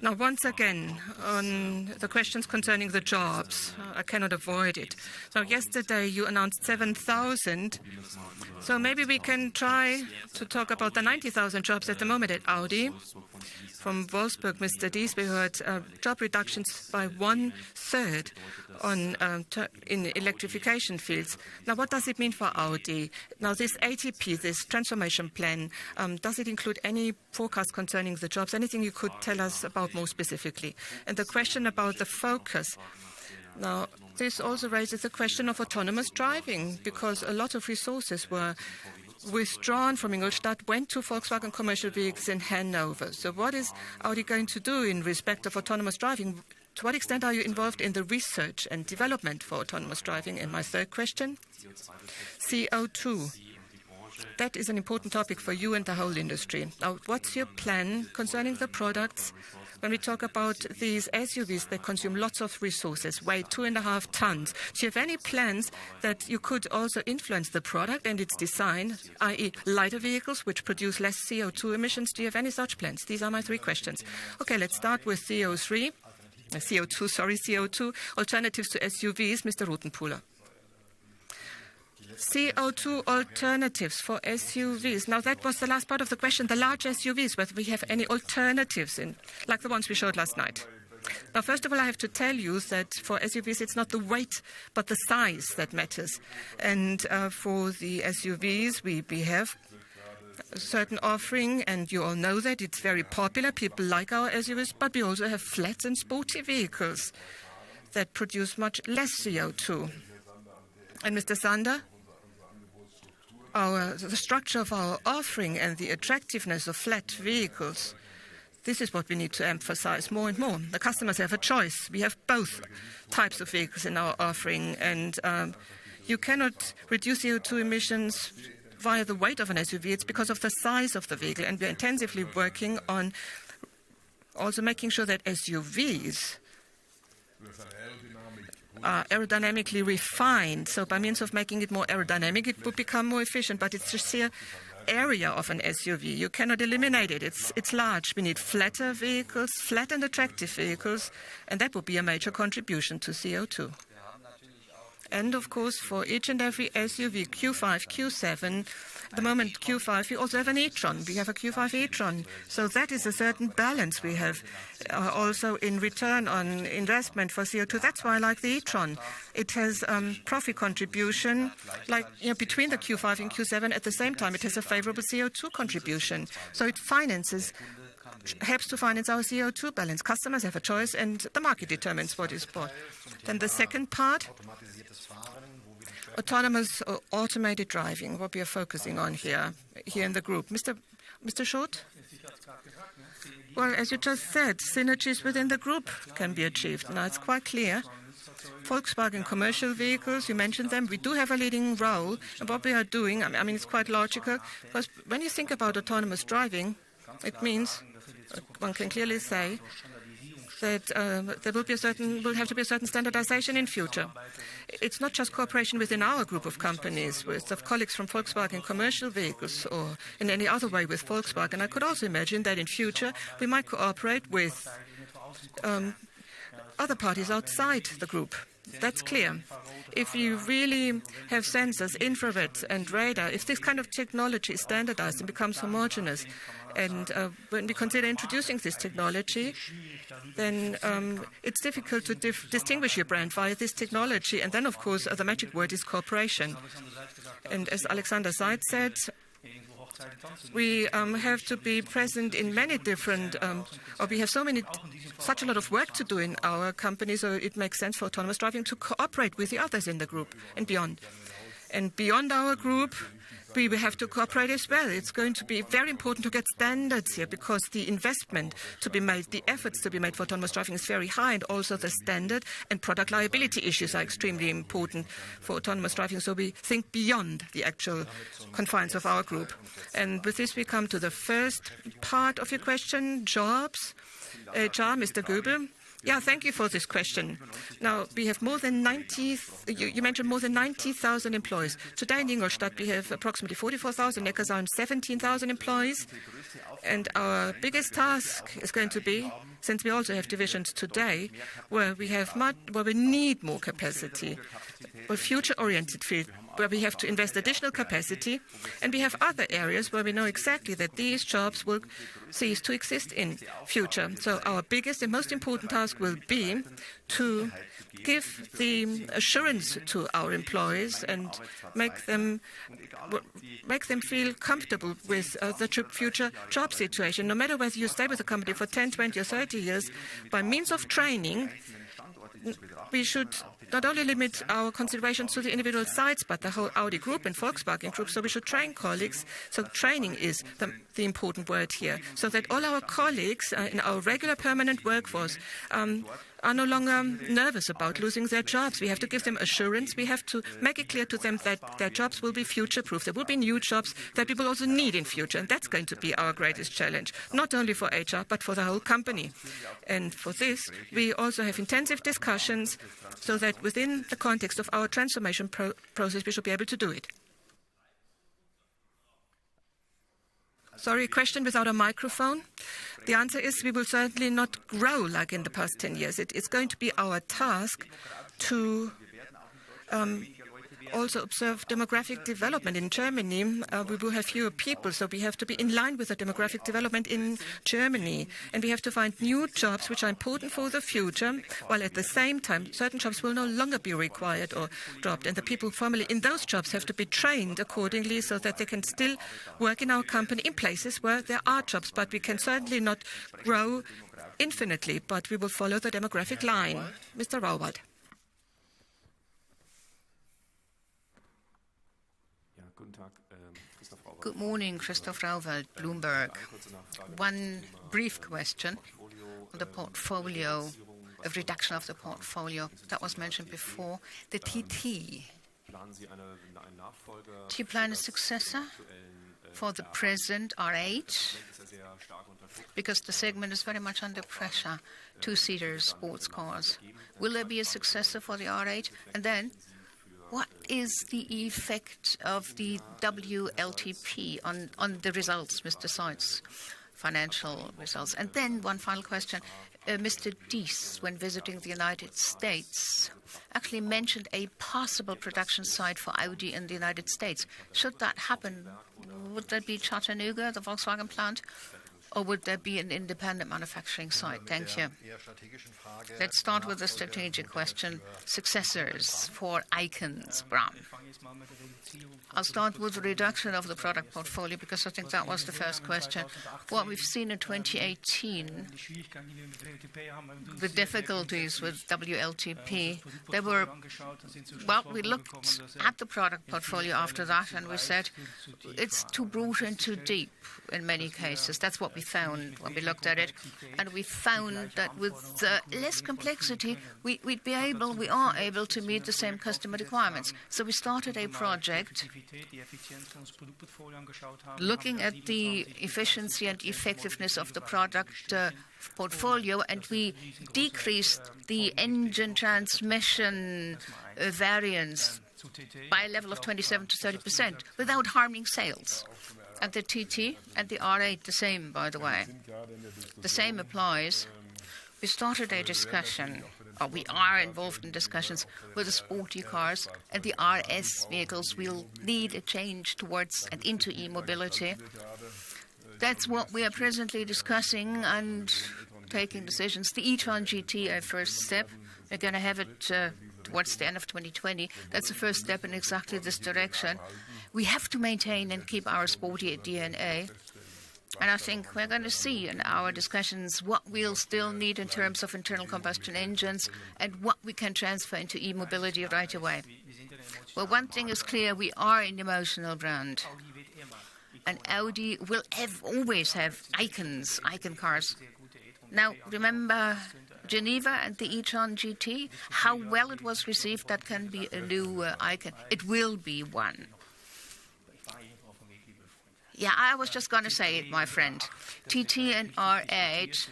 Speaker 1: Now, once again, on the questions concerning the jobs, I cannot avoid it. So yesterday you announced 7,000. So maybe we can try to talk about the 90,000 jobs at the moment at Audi. From Wolfsburg, Mr. Dies, we heard job reductions by 1/3 in electrification fields. Now, what does it mean for Audi? Now, this ATP, this transformation plan, does it include any forecast concerning the jobs? Anything you could tell us about more specifically? And the question about the focus. Now, this also raises the question of autonomous driving, because a lot of resources were withdrawn from Ingolstadt, went to Volkswagen commercial vehicles in Hanover. So what is Audi going to do in respect of autonomous driving? To what extent are you involved in the research and development for autonomous driving? And my third question, CO2. That is an important topic for you and the whole industry. Now, what's your plan concerning the products? When we talk about these SUVs that consume lots of resources, weigh 2.5 tons, do you have any plans that you could also influence the product and its design, i.e. lighter vehicles which produce less CO2 emissions? Do you have any such plans? These are my 3 questions. Okay, let's start with CO2, alternatives to SUVs, Mr. Rotenpieler. CO2 alternatives for SUVs. Now, that was the last part of the question, the large SUVs, whether we have any alternatives, like the ones we showed last night. Now, first of all, I have to tell you that for SUVs, it's not the weight, but the size that matters. And for the SUVs, we have a certain offering, and you all know that. It's very popular. People like our SUVs, but we also have flat and sporty vehicles that produce much less CO2. And Mr. Sander? The structure of our offering and the attractiveness of flat vehicles, this is what we need to emphasize more and more. The customers have a choice. We have both types of vehicles in our offering, and you cannot reduce CO2 emissions via the weight of an SUV. It's because of the size of the vehicle, and we're intensively working on also making sure that SUVs are aerodynamically refined. So by means of making it more aerodynamic, it would become more efficient. But it's the sheer area of an SUV. You cannot eliminate it. It's large. We need flatter vehicles, flat and attractive vehicles, and that would be a major contribution to CO2. And of course, for each and every SUV, Q5, Q7, at the moment Q5, we also have an e-tron. We have a Q5 e-tron. So that is a certain balance we have also in return on investment for CO2. That's why I like the e-tron. It has profit contribution, between the Q5 and Q7. At the same time, it has a favorable CO2 contribution. So it finances helps to finance our CO2 balance. Customers have a choice, and the market determines what is bought. Then the second part, autonomous or automated driving, what we are focusing on here in the group. Mr. Schott? Well, as you just said, synergies within the group can be achieved. Now, it's quite clear. Volkswagen commercial vehicles, you mentioned them. We do have a leading role. And what we are doing, I mean, it's quite logical. Because when you think about autonomous driving, it means, one can clearly say, that there will have to be a certain standardization in future. It's not just cooperation within our group of companies, with the colleagues from Volkswagen commercial vehicles or in any other way with Volkswagen. I could also imagine that in future we might cooperate with other parties outside the group. That's clear. If you really have sensors, infrared and radar, if this kind of technology is standardized and becomes homogeneous, and when we consider introducing this technology, then it's difficult to distinguish your brand via this technology. And then, of course, the magic word is cooperation. And as Alexander Seitz said, we have to be present in many different, or we have such a lot of work to do in our company, so it makes sense for autonomous driving to cooperate with the others in the group and beyond. And beyond our group, we will have to cooperate as well. It's going to be very important to get standards here because the investment to be made, the efforts to be made for autonomous driving is very high, and also the standard and product liability issues are extremely important for autonomous driving. So we think beyond the actual confines of our group. And with this, we come to the first part of your question, jobs. HR, Mr. Goebel. Yeah, thank you for this question. Now, we have more than 90, you mentioned more than 90,000 employees. Today in Ingolstadt, we have approximately 44,000, Neckarsulm 17,000 employees. And our biggest task is going to be, since we also have divisions today, where we need more capacity, a future-oriented field, where we have to invest additional capacity, and we have other areas where we know exactly that these jobs will cease to exist in future. So our biggest and most important task will be to give the assurance to our employees and make them feel comfortable with the future job situation. No matter whether you stay with the company for 10, 20 or 30 years, by means of training, we should not only limit our considerations to the individual sites, but the whole Audi group and Volkswagen group. So we should train colleagues. So training is the important word here, so that all our colleagues in our regular permanent workforce are no longer nervous about losing their jobs. We have to give them assurance. We have to make it clear to them that their jobs will be future-proof. There will be new jobs that we will also need in future. And that's going to be our greatest challenge, not only for HR, but for the whole company. And for this, we also have intensive discussions so that within the context of our transformation process, we should be able to do it. Sorry, a question without a microphone. The answer is we will certainly not grow like in the past 10 years. It's going to be our task to also observe demographic development. In Germany, we will have fewer people, so we have to be in line with the demographic development in Germany. And we have to find new jobs which are important for the future, while at the same time, certain jobs will no longer be required or dropped. And the people formerly in those jobs have to be trained accordingly so that they can still work in our company in places where there are jobs. But we can certainly not grow infinitely, but we will follow the demographic line. Mr. Rauwald.
Speaker 2: Good morning, Christoph Rauwald, Bloomberg. One brief question on the portfolio, a reduction of the portfolio that was mentioned before. The TT. Do you plan a successor for the present R8? Because the segment is very much under pressure. Two-seater sports cars. Will there be a successor for the R8? And then, what is the effect of the WLTP on the results, Mr. Seitz, financial results? And then one final question. Mr. Diess, when visiting the United States, actually mentioned a possible production site for Audi in the United States. Should that happen, would that be Chattanooga, the Volkswagen plant? or would there be an independent manufacturing site? Thank you. Let's start with the strategic question, successors for icons, Bram. I'll start with the reduction of the product portfolio because I think that was the first question. What we've seen in 2018, the difficulties with WLTP, they were, well, we looked at the product portfolio after that and we said it's too broad and too deep in many cases. That's what we found when we looked at it. And we found that with less complexity, we are able to meet the same customer requirements. So we started a project looking at the efficiency and effectiveness of the product portfolio, and we decreased the engine transmission variance by a level of 27 to 30% without harming sales. And the TT and the R8 the same, by the way. The same applies. We started a discussion, or we are involved in discussions with the sporty cars, and the RS vehicles will need a change towards and into e-mobility. That's what we are presently discussing and taking decisions. The e-tron GT, a first step. We're going to have it towards the end of 2020. That's the first step in exactly this direction. We have to maintain and keep our sporty DNA. And I think we're going to see in our discussions what we'll still need in terms of internal combustion engines and what we can transfer into e-mobility right away. Well, one thing is clear, we are an emotional brand. And Audi will always have icon cars. Now, remember Geneva and the e-tron GT? How well it was received, that can be a new icon. It will be one. Yeah, I was just going to say it, my friend. TT and R8,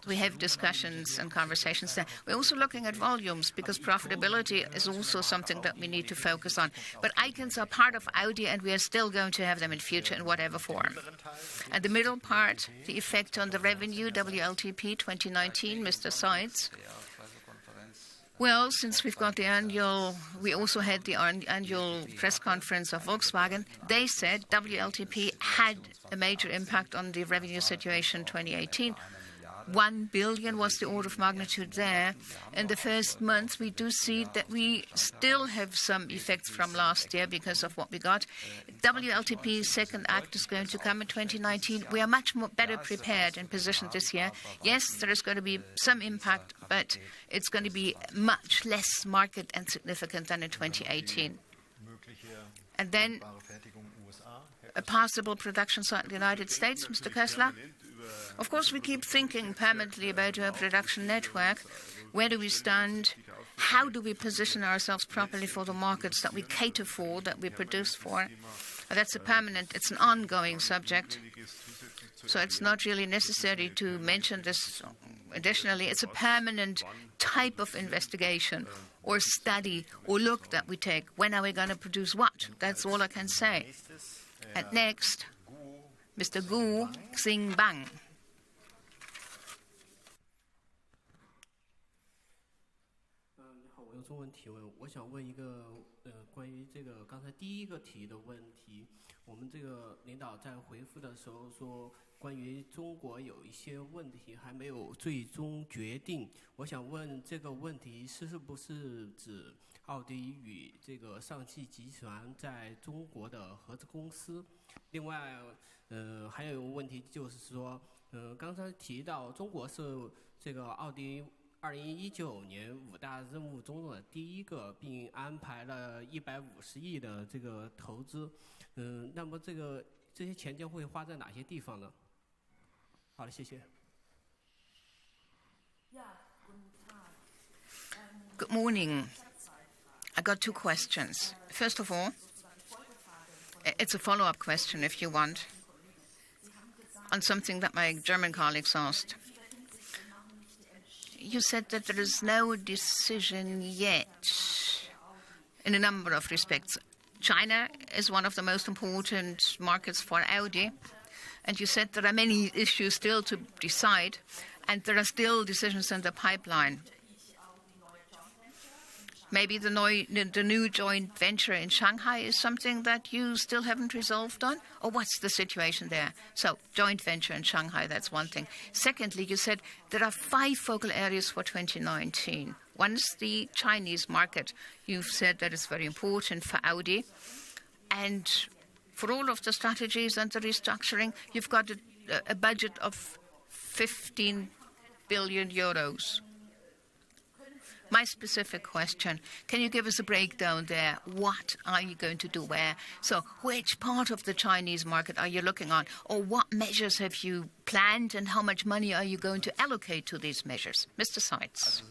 Speaker 2: we have discussions and conversations there. We're also looking at volumes because profitability is also something that we need to focus on. But icons are part of Audi and we are still going to have them in future in whatever form. And the middle part, the effect on the revenue, WLTP 2019, Mr. Seitz. Well, since we've got the we also had the annual press conference of Volkswagen. They said WLTP had a major impact on the revenue situation 2018. 1 billion was the order of magnitude there. In the first months, we do see that we still have some effects from last year because of what we got. WLTP's second act is going to come in 2019. We are much more better prepared and positioned this year. Yes, there is going to be some impact, but it's going to be much less market and significant than in 2018. And then a possible production site in the United States, Mr. Kessler? Of course, we keep thinking permanently about our production network. Where do we stand? How do we position ourselves properly for the markets that we cater for, that we produce for? That's it's an ongoing subject. So it's not really necessary to mention this additionally. It's a permanent type of investigation or study or look that we take. When are we going to produce what? That's all I can say. And next, Mr. Gu Xingbang.
Speaker 21: 中文提问，我想问一个关于这个刚才第一个提的问题，我们这个领导在回复的时候说，关于中国有一些问题还没有最终决定，我想问这个问题是不是指奥迪与这个上汽集团在中国的合资公司？另外，还有一个问题就是说，刚才提到中国是这个奥迪2019年5大任务中的第一个，并安排了150亿的这个投资。那么这些钱将会花在哪些地方呢？好了，谢谢。
Speaker 2: Good morning. I got two questions. First of all, it's a follow-up question, if you want, on something that my German colleagues asked. You said that there is no decision yet in a number of respects. China is one of the most important markets for Audi, and you said there are many issues still to decide, and there are still decisions in the pipeline. Maybe the new joint venture in Shanghai is something that you still haven't resolved on? Or what's the situation there? So, joint venture in Shanghai, that's one thing. Secondly, you said there are 5 focal areas for 2019. One is the Chinese market. You've said that it's very important for Audi. And for all of the strategies and the restructuring, you've got a budget of 15 billion euros. My specific question, can you give us a breakdown there? What are you going to do where? So which part of the Chinese market are you looking on? Or what measures have you planned and how much money are you going to allocate to these measures? Mr. Seitz.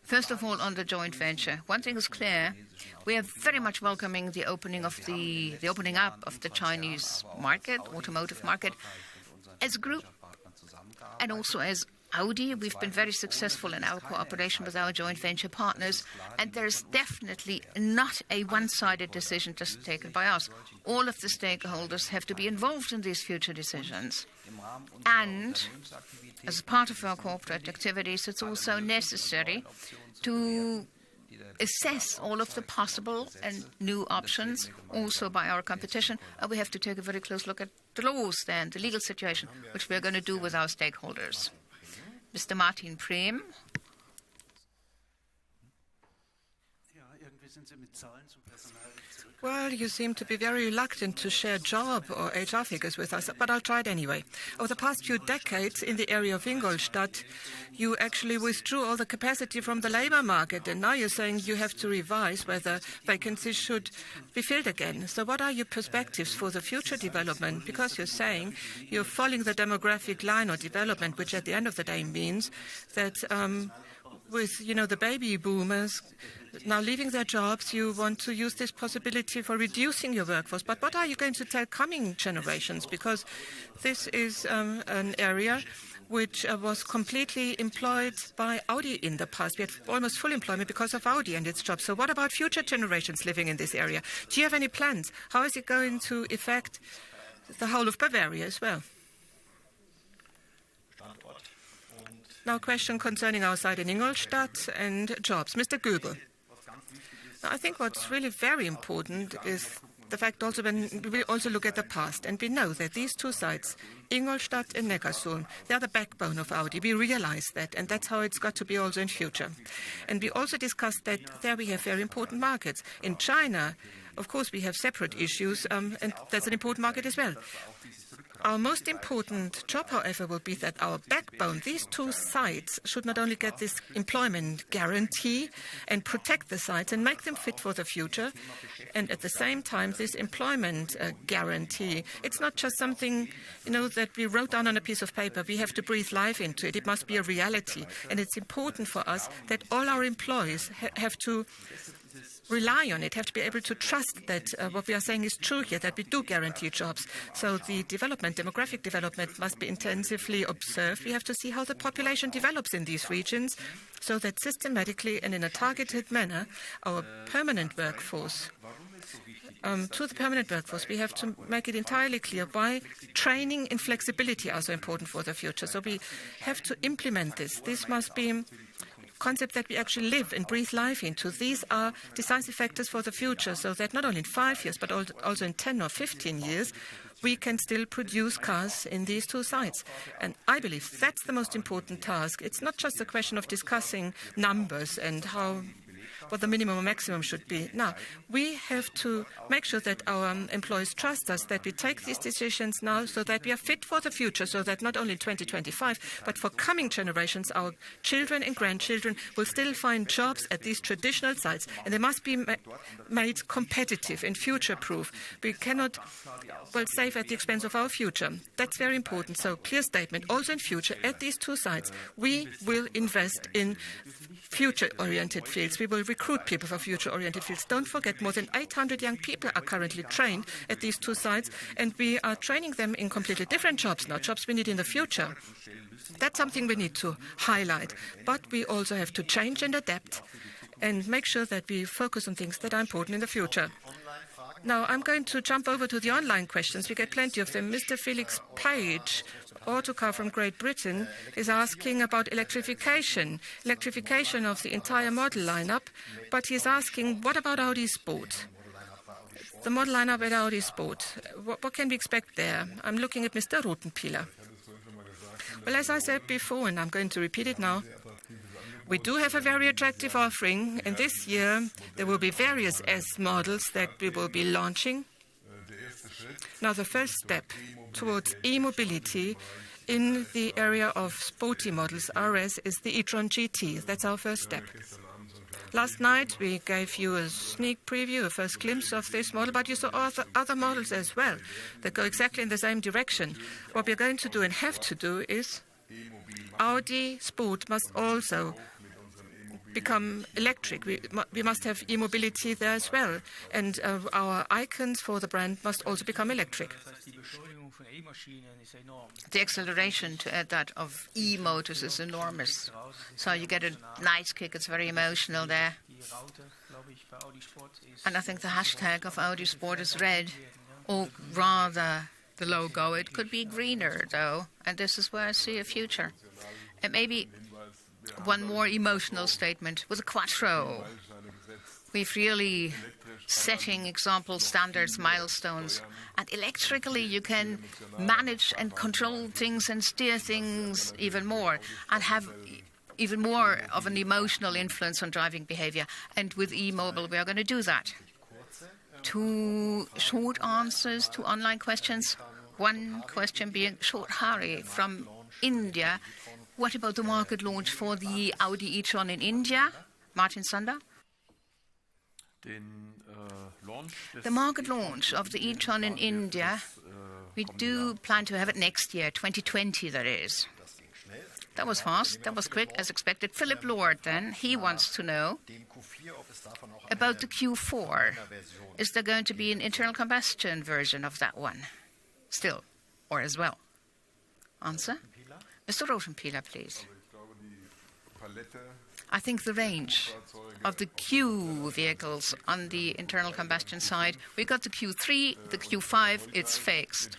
Speaker 2: First of all, on the joint venture, one thing is clear: we are very much welcoming the opening up of the Chinese market, automotive market, as a group, and also as Audi. We've been very successful in our cooperation with our joint venture partners, and there's definitely not a one-sided decision just taken by us. All of the stakeholders have to be involved in these future decisions. And as part of our corporate activities, it's also necessary to assess all of the possible and new options, also by our competition. And we have to take a very close look at the laws then, the legal situation, which we're going to do with our stakeholders. Mr. Martin Prehm.
Speaker 1: Well, you seem to be very reluctant to share job or HR figures with us, but I'll try it anyway. Over the past few decades in the area of Ingolstadt, you actually withdrew all the capacity from the labor market, and now you're saying you have to revise whether vacancies should be filled again. So what are your perspectives for the future development? Because you're saying you're following the demographic line or development, which at the end of the day means that with, the baby boomers now leaving their jobs, you want to use this possibility for reducing your workforce. But what are you going to tell coming generations? Because this is an area which was completely employed by Audi in the past. We had almost full employment because of Audi and its jobs. So what about future generations living in this area? Do you have any plans? How is it going to affect the whole of Bavaria as well? Now, a question concerning our site in Ingolstadt and jobs. Mr. Goebel. Now, I think what's really very important is the fact also when we also look at the past, and we know that these two sites, Ingolstadt and Neckarsulm, they are the backbone of Audi. We realize that, and that's how it's got to be also in future. And we also discussed that there we have very important markets. In China, of course, we have separate issues, and that's an important market as well. Our most important job, however, will be that our backbone, these two sites, should not only get this employment guarantee and protect the sites and make them fit for the future, and at the same time, this employment guarantee, it's not just something, that we wrote down on a piece of paper. We have to breathe life into it. It must be a reality. And it's important for us that all our employees have to rely on it, have to be able to trust that what we are saying is true here, that we do guarantee jobs. So the demographic development must be intensively observed. We have to see how the population develops in these regions so that systematically and in a targeted manner, our permanent workforce, to the permanent workforce, we have to make it entirely clear why training and flexibility are so important for the future. So we have to implement this. This must be concept that we actually live and breathe life into. These are decisive factors for the future, so that not only in 5 years, but also in 10 or 15 years, we can still produce cars in these two sites. And I believe that's the most important task. It's not just a question of discussing numbers and what the minimum or maximum should be. Now, we have to make sure that our employees trust us, that we take these decisions now so that we are fit for the future, so that not only in 2025, but for coming generations, our children and grandchildren will still find jobs at these traditional sites, and they must be made competitive and future-proof. We cannot, save at the expense of our future. That's very important. So, clear statement. Also in future, at these two sites, we will invest in future-oriented fields. We will recruit people for future-oriented fields. Don't forget, more than 800 young people are currently trained at these two sites, and we are training them in completely different jobs now, jobs we need in the future. That's something we need to highlight. But we also have to change and adapt and make sure that we focus on things that are important in the future. Now, I'm going to jump over to the online questions. We get plenty of them. Mr. Felix Page autocar from Great Britain is asking about electrification of the entire model lineup, but he's asking, what about Audi Sport? The model lineup at Audi Sport, what can we expect there? I'm looking at Mr. Rothenpieler. Well, as I said before, and I'm going to repeat it now, we do have a very attractive offering, and this year there will be various S models that we will be launching. Now, the first step towards e-mobility in the area of sporty models, RS, is the e-tron GT. That's our first step. Last night, we gave you a sneak preview, a first glimpse of this model, but you saw other models as well that go exactly in the same direction. What we're going to do and have to do is Audi Sport must also become electric. We must have e-mobility there as well. And our icons for the brand must also become electric.
Speaker 2: The acceleration, to add that, of e-motors is enormous. So you get a nice kick. It's very emotional there. And I think the hashtag of Audi Sport is red, or rather the logo. It could be greener, though. And this is where I see a future. And maybe one more emotional statement with a Quattro. We've really setting examples, standards, milestones. And electrically, you can manage and control things and steer things even more and have even more of an emotional influence on driving behavior. And with e-mobile, we are going to do that. 2 short answers to online questions. One question being Short Hari from India. What about the market launch for the Audi e-tron in India? Martin Sander? The market launch of the e-tron in India, we do plan to have it next year, 2020 that is. That was fast, that was quick, as expected. Philip Lord then, he wants to know about the Q4. Is there going to be an internal combustion version of that one? Still, or as well? Answer? Mr. Rothenpieler, please. I think the range of the Q vehicles on the internal combustion side, we got the Q3, the Q5, it's fixed.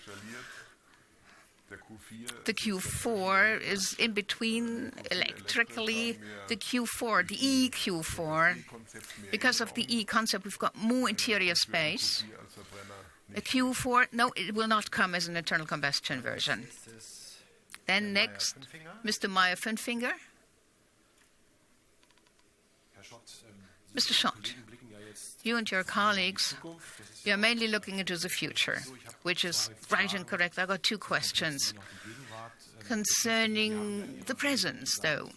Speaker 2: The Q4 is in between electrically. The Q4, the EQ4, because of the E concept, we've got more interior space. The Q4, no, it will not come as an internal combustion version. Then next, Mr. Meyer-Fünfinger. Mr. Schott, you and your colleagues, you are mainly looking into the future, which is right and correct. I've got 2 questions concerning the presence, though.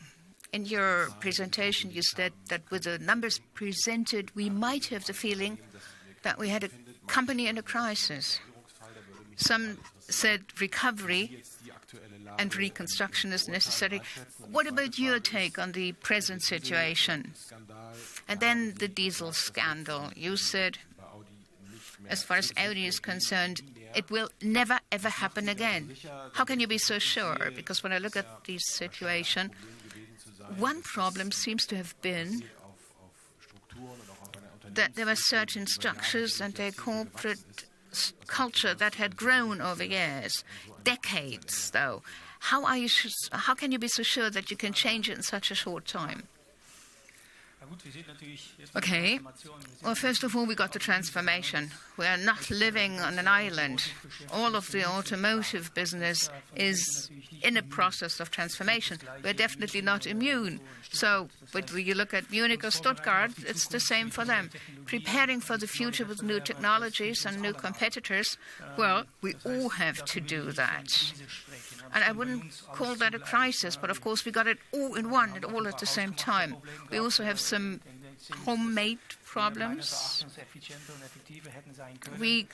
Speaker 2: In your presentation, you said that with the numbers presented, we might have the feeling that we had a company in a crisis. Some said recovery and reconstruction is necessary. What about your take on the present situation? And then the diesel scandal. You said, as far as Audi is concerned, it will never, ever happen again. How can you be so sure? Because when I look at the situation, one problem seems to have been that there were certain structures and their corporate culture that had grown over years, decades, though. How can you be so sure that you can change it in such a short time? Okay. Well, first of all, we got the transformation. We are not living on an island. All of the automotive business is in a process of transformation. We're definitely not immune. So, whether you look at Munich or Stuttgart, it's the same for them. Preparing for the future with new technologies and new competitors, well, we all have to do that. And I wouldn't call that a crisis, but of course we got it all in one and all at the same time. We also have some homemade problems. We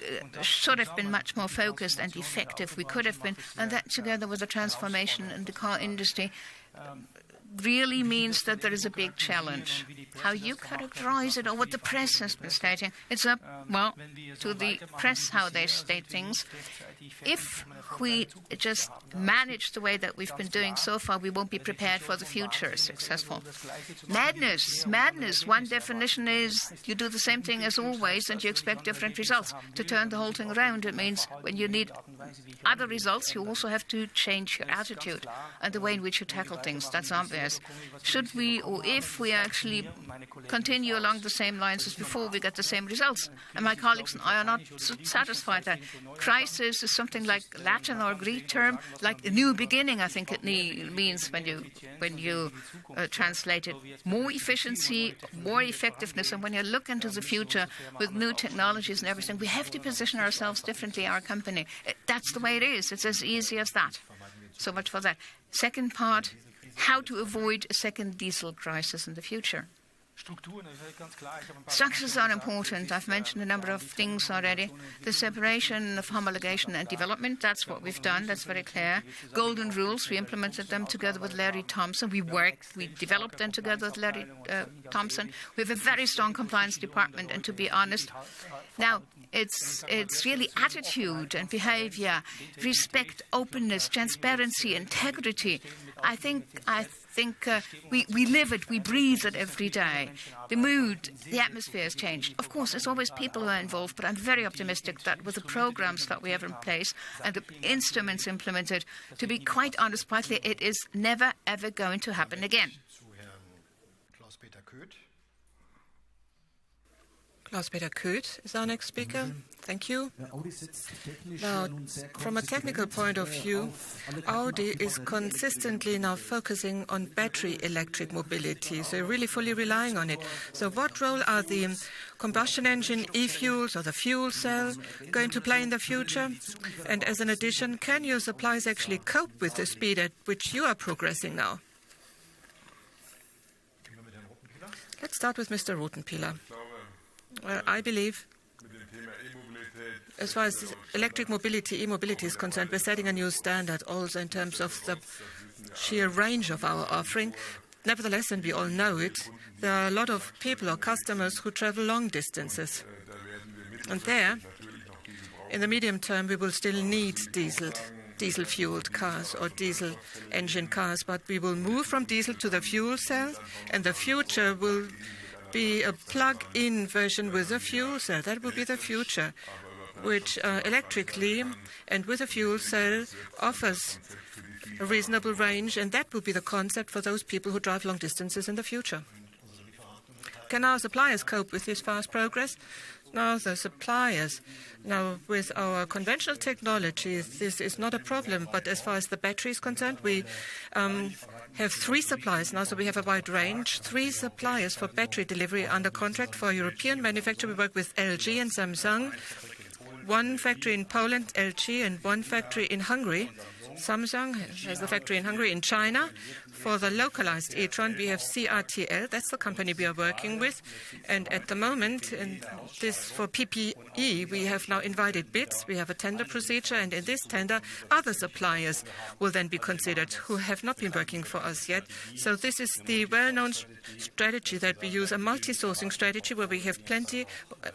Speaker 2: should have been much more focused and effective. We could have been, and that together with the transformation in the car industry really means that there is a big challenge. How you characterize it or what the press has been stating, it's up, well, to the press how they state things. If we just manage the way that we've been doing so far, we won't be prepared for the future successful. Madness. One definition is you do the same thing as always and you expect different results. To turn the whole thing around, it means when you need other results, you also have to change your attitude and the way in which you tackle things. That's obvious. Should we, or if we actually continue along the same lines as before, we get the same results. And my colleagues and I are not satisfied that crisis is something like Latin or Greek term, like a new beginning, I think it means when you translate it. More efficiency, more effectiveness, and when you look into the future with new technologies and everything, we have to position ourselves differently, our company. That's the way it is. It's as easy as that. So much for that. Second part, how to avoid a second diesel crisis in the future. Structures are important. I've mentioned a number of things already. The separation of homologation and development, that's what we've done. That's very clear. Golden rules, we implemented them together with Larry Thompson. We developed them together with Larry Thompson. We have a very strong compliance department, and to be honest, now it's really attitude and behavior, respect, openness, transparency, integrity. I think we live it, we breathe it every day. The mood, the atmosphere has changed. Of course, there's always people who are involved, but I'm very optimistic that with the programs that we have in place and the instruments implemented, to be quite honest, partly it is never, ever going to happen again.
Speaker 1: Klaus-Peter Köth is our next speaker. Thank you. Now, from a technical point of view, Audi is consistently now focusing on battery electric mobility, so really fully relying on it. So what role are the combustion engine, e-fuels or the fuel cell going to play in the future? And as an addition, can your suppliers actually cope with the speed at which you are progressing now? Let's start with Mr. Rothenpieler. Well, I believe, as far as electric mobility, e-mobility is concerned, we're setting a new standard also in terms of the sheer range of our offering. Nevertheless, and we all know it, there are a lot of people or customers who travel long distances. And there, in the medium term, we will still need diesel-fueled cars or diesel engine cars, but we will move from diesel to the fuel cell, and the future will be a plug-in version with a fuel cell. That will be the future, which electrically and with a fuel cell offers a reasonable range, and that will be the concept for those people who drive long distances in the future. Can our suppliers cope with this fast progress? Now, the suppliers, with our conventional technologies, this is not a problem, but as far as the battery is concerned, we have 3 suppliers now, so we have a wide range. 3 suppliers for battery delivery under contract for European manufacturer. We work with LG and Samsung. 1 factory in Poland, LG, and 1 factory in Hungary. Samsung has the factory in Hungary. In China, for the localized e-tron, we have CATL. That's the company we are working with. And at the moment, in this for PPE, we have now invited bids. We have a tender procedure, and in this tender, other suppliers will then be considered who have not been working for us yet. So this is the well-known strategy that we use, a multi-sourcing strategy where we have plenty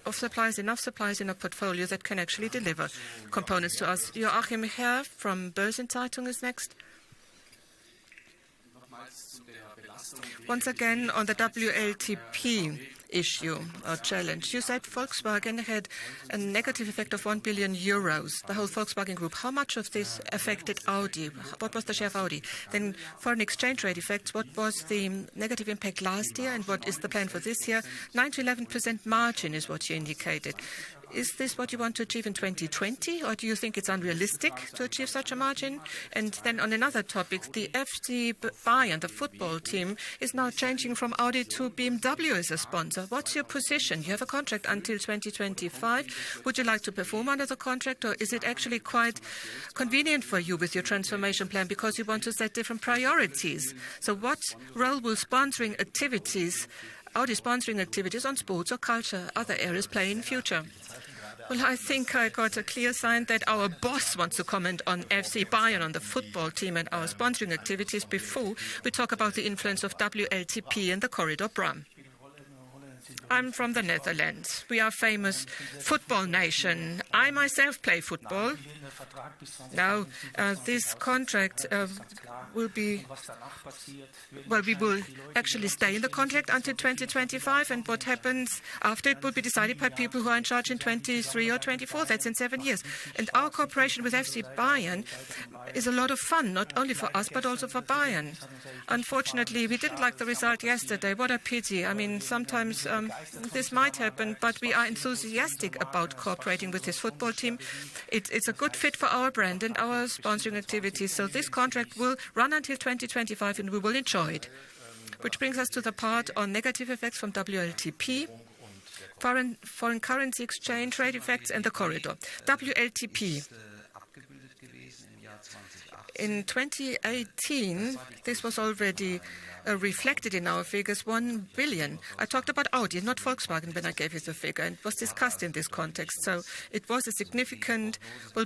Speaker 1: of suppliers, enough suppliers in a portfolio that can actually deliver components to us. Joachim Herr from Börsen-Zeitung is next. Once again, on the WLTP issue or challenge, you said Volkswagen had a negative effect of 1 billion euros, the whole Volkswagen Group. How much of this affected Audi? What was the share of Audi? Then foreign exchange rate effects, what was the negative impact last year and what is the plan for this year? 9 to 11% margin is what you indicated. Is this what you want to achieve in 2020, or do you think it's unrealistic to achieve such a margin? And then on another topic, the FC Bayern, the football team, is now changing from Audi to BMW as a sponsor. What's your position? You have a contract until 2025. Would you like to perform under the contract, or is it actually quite convenient for you with your transformation plan because you want to set different priorities? So what role will sponsoring activities, Audi sponsoring activities on sports or culture, other areas play in future? Well, I think I got a clear sign that our boss wants to comment on FC Bayern, on the football team and our sponsoring activities before we talk about the influence of WLTP and the corridor Bram. I'm from the Netherlands. We are a famous football nation. I myself play football. Now, this contract will be, well, we will actually stay in the contract until 2025, and what happens after it will be decided by people who are in charge in 23 or 24. That's in 7 years. And our cooperation with FC Bayern is a lot of fun, not only for us, but also for Bayern. Unfortunately, we didn't like the result yesterday. What a pity. I mean, sometimes this might happen, but we are enthusiastic about cooperating with this football team. It's a good fit for our brand and our sponsoring activities. So this contract will run until 2025, and we will enjoy it. Which brings us to the part on negative effects from WLTP, foreign currency exchange rate effects, and the corridor. WLTP. In 2018, this was already reflected in our figures, 1 billion. I talked about Audi, not Volkswagen, when I gave you the figure, and it was discussed in this context. So it was a significant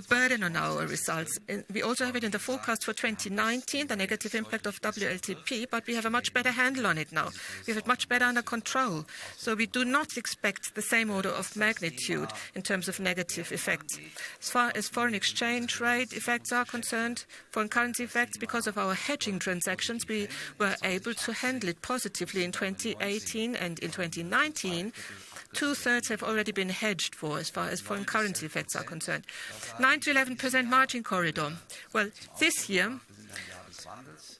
Speaker 1: burden on our results. We also have it in the forecast for 2019, the negative impact of WLTP, but we have a much better handle on it now. We have it much better under control. So we do not expect the same order of magnitude in terms of negative effects. As far as foreign exchange rate effects are concerned, foreign currency effects, because of our hedging transactions, we were able to handle it positively in 2018, and in 2019, 2/3 have already been hedged for as far as foreign currency effects are concerned. 9 to 11% margin corridor. Well, this year,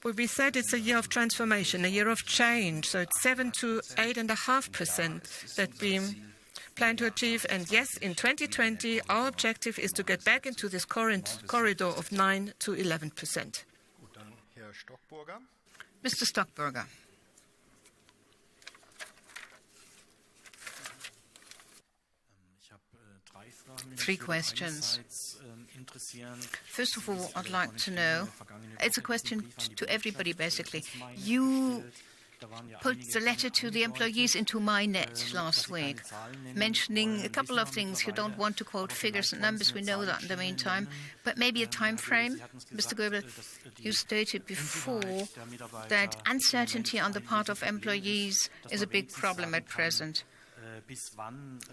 Speaker 1: we said it's a year of transformation, a year of change. So it's 7 to 8.5% that we plan to achieve. And yes, in 2020, our objective is to get back into this current corridor of 9 to 11%.
Speaker 2: Mr. Stockburger. Three questions. First of all, I'd like to know, it's a question to everybody basically. You put the letter to the employees into my net last week, mentioning a couple of things. You don't want to quote figures and numbers, we know that in the meantime, but maybe a time frame. Mr. Goebel, you stated before that uncertainty on the part of employees is a big problem at present.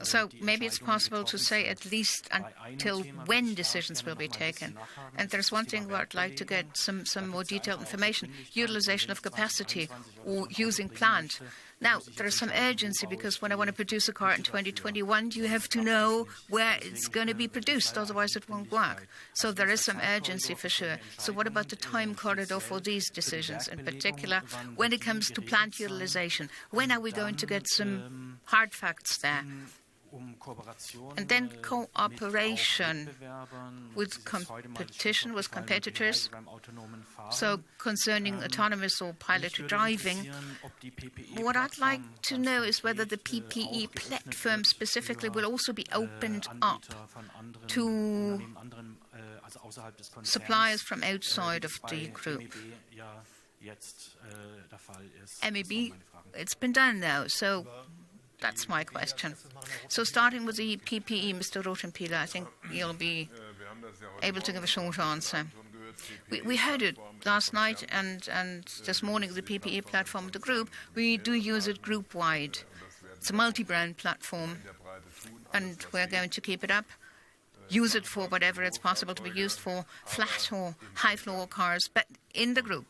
Speaker 2: So maybe it's possible to say at least until when decisions will be taken. And there's one thing where I'd like to get some more detailed information, utilization of capacity or using plant. Now, there is some urgency because when I want to produce a car in 2021, you have to know where it's going to be produced, otherwise it won't work. So there is some urgency for sure. So what about the time corridor for these decisions, in particular when it comes to plant utilization? When are we going to get some hard facts there? And then cooperation with competition, with competitors. So concerning autonomous or piloted driving, what I'd like to know is whether the PPE platform specifically will also be opened up to suppliers from outside of the group. MEB, it's been done now, so that's my question. So starting with the PPE, Mr. Rothenpieler, I think you'll be able to give a short answer. We heard it last night and this morning, the PPE platform of the group. We do use it group-wide. It's a multi-brand platform, and we're going to keep it up. Use it for whatever it's possible to be used for, flat or high-floor cars, but in the group.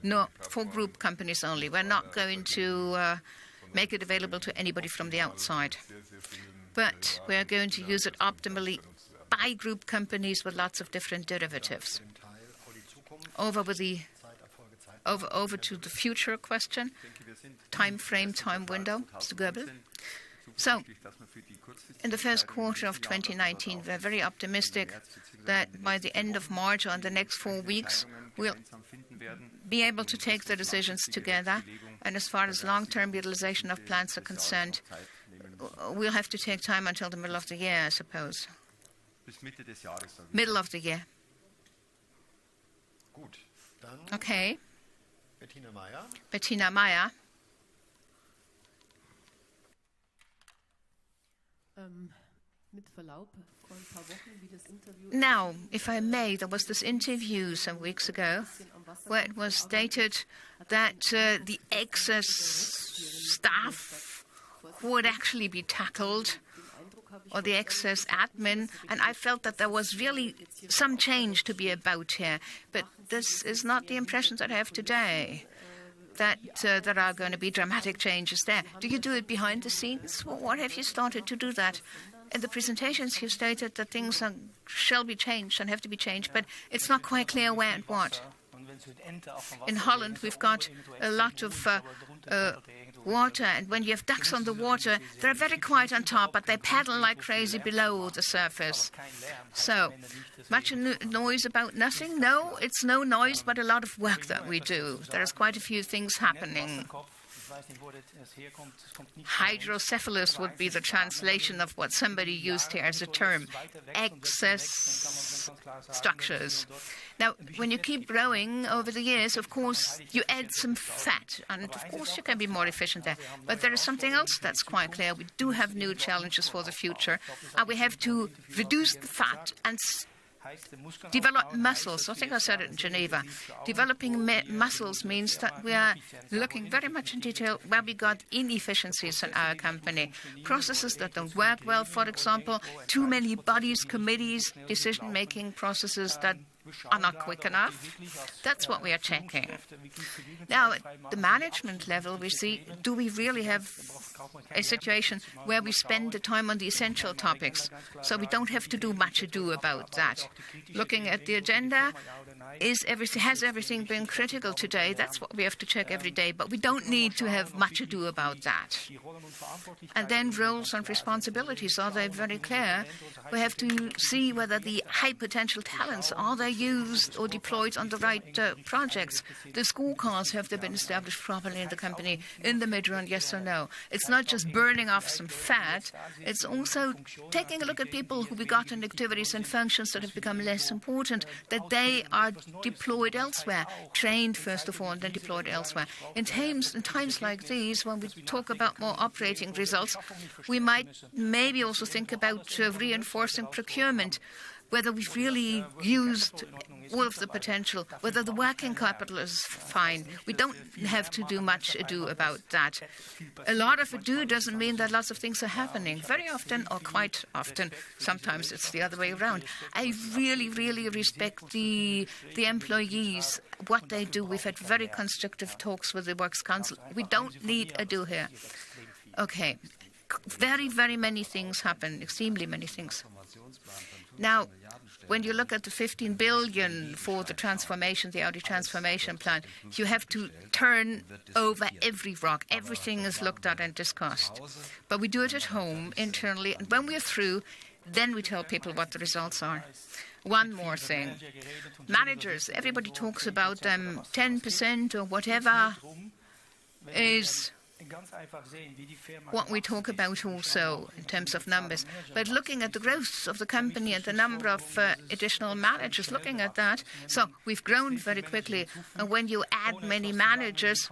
Speaker 2: No, for group companies only. We're not going to make it available to anybody from the outside. But we're going to use it optimally by group companies with lots of different derivatives. Over to the future question, time frame, time window, Mr. Goebel. So, in the first quarter of 2019, we're very optimistic that by the end of March or in the next 4 weeks, we'll be able to take the decisions together. And as far as long-term utilization of plants are concerned, we'll have to take time until the middle of the year, I suppose. Middle of the year. Okay. Bettina Meyer. Now, if I may, there was this interview some weeks ago where it was stated that the excess staff would actually be tackled, or the excess admin, and I felt that there was really some change to be about here. But this is not the impression that I have today, that there are going to be dramatic changes there. Do you do it behind the scenes? Well, what have you started to do that? In the presentations, you stated that things shall be changed and have to be changed, but it's not quite clear where and what. In Holland, we've got a lot of water, and when you have ducks on the water, they're very quiet on top, but they paddle like crazy below the surface. So, much noise about nothing? No, it's no noise, but a lot of work that we do. There's quite a few things happening. Hydrocephalus would be the translation of what somebody used here as a term. Excess structures. Now, when you keep growing over the years, of course, you add some fat, and of course you can be more efficient there. But there is something else that's quite clear. We do have new challenges for the future, and we have to reduce the fat and develop muscles. I think I said it in Geneva. Developing muscles means that we are looking very much in detail where we got inefficiencies in our company. Processes that don't work well, for example, too many bodies, committees, decision-making processes that are not quick enough. That's what we are checking. Now, at the management level, we see, do we really have a situation where we spend the time on the essential topics, so we don't have to do much ado about that? Looking at the agenda, has everything been critical today? That's what we have to check every day, but we don't need to have much ado about that. And then roles and responsibilities, are they very clear? We have to see whether the high potential talents, are they used or deployed on the right projects? The scorecards, have they been established properly in the company in the mid-run, yes or no? It's not just burning off some fat, it's also taking a look at people who we got in activities and functions that have become less important, that they are deployed elsewhere, trained first of all and then deployed elsewhere. In times like these, when we talk about more operating results, we might maybe also think about reinforcing procurement, whether we've really used all of the potential, whether the working capital is fine. We don't have to do much ado about that. A lot of ado doesn't mean that lots of things are happening. Very often, or quite often, sometimes it's the other way around. I really, really respect the employees, what they do. We've had very constructive talks with the Works Council. We don't need ado here. Okay. Very, very many things happen, extremely many things. Now, when you look at the 15 billion for the transformation, the Audi transformation plan, you have to turn over every rock. Everything is looked at and discussed. But we do it at home, internally, and when we're through, then we tell people what the results are. One more thing. Managers, everybody talks about them, 10% or whatever is what we talk about also in terms of numbers. But looking at the growth of the company and the number of additional managers, looking at that, so we've grown very quickly. And when you add many managers,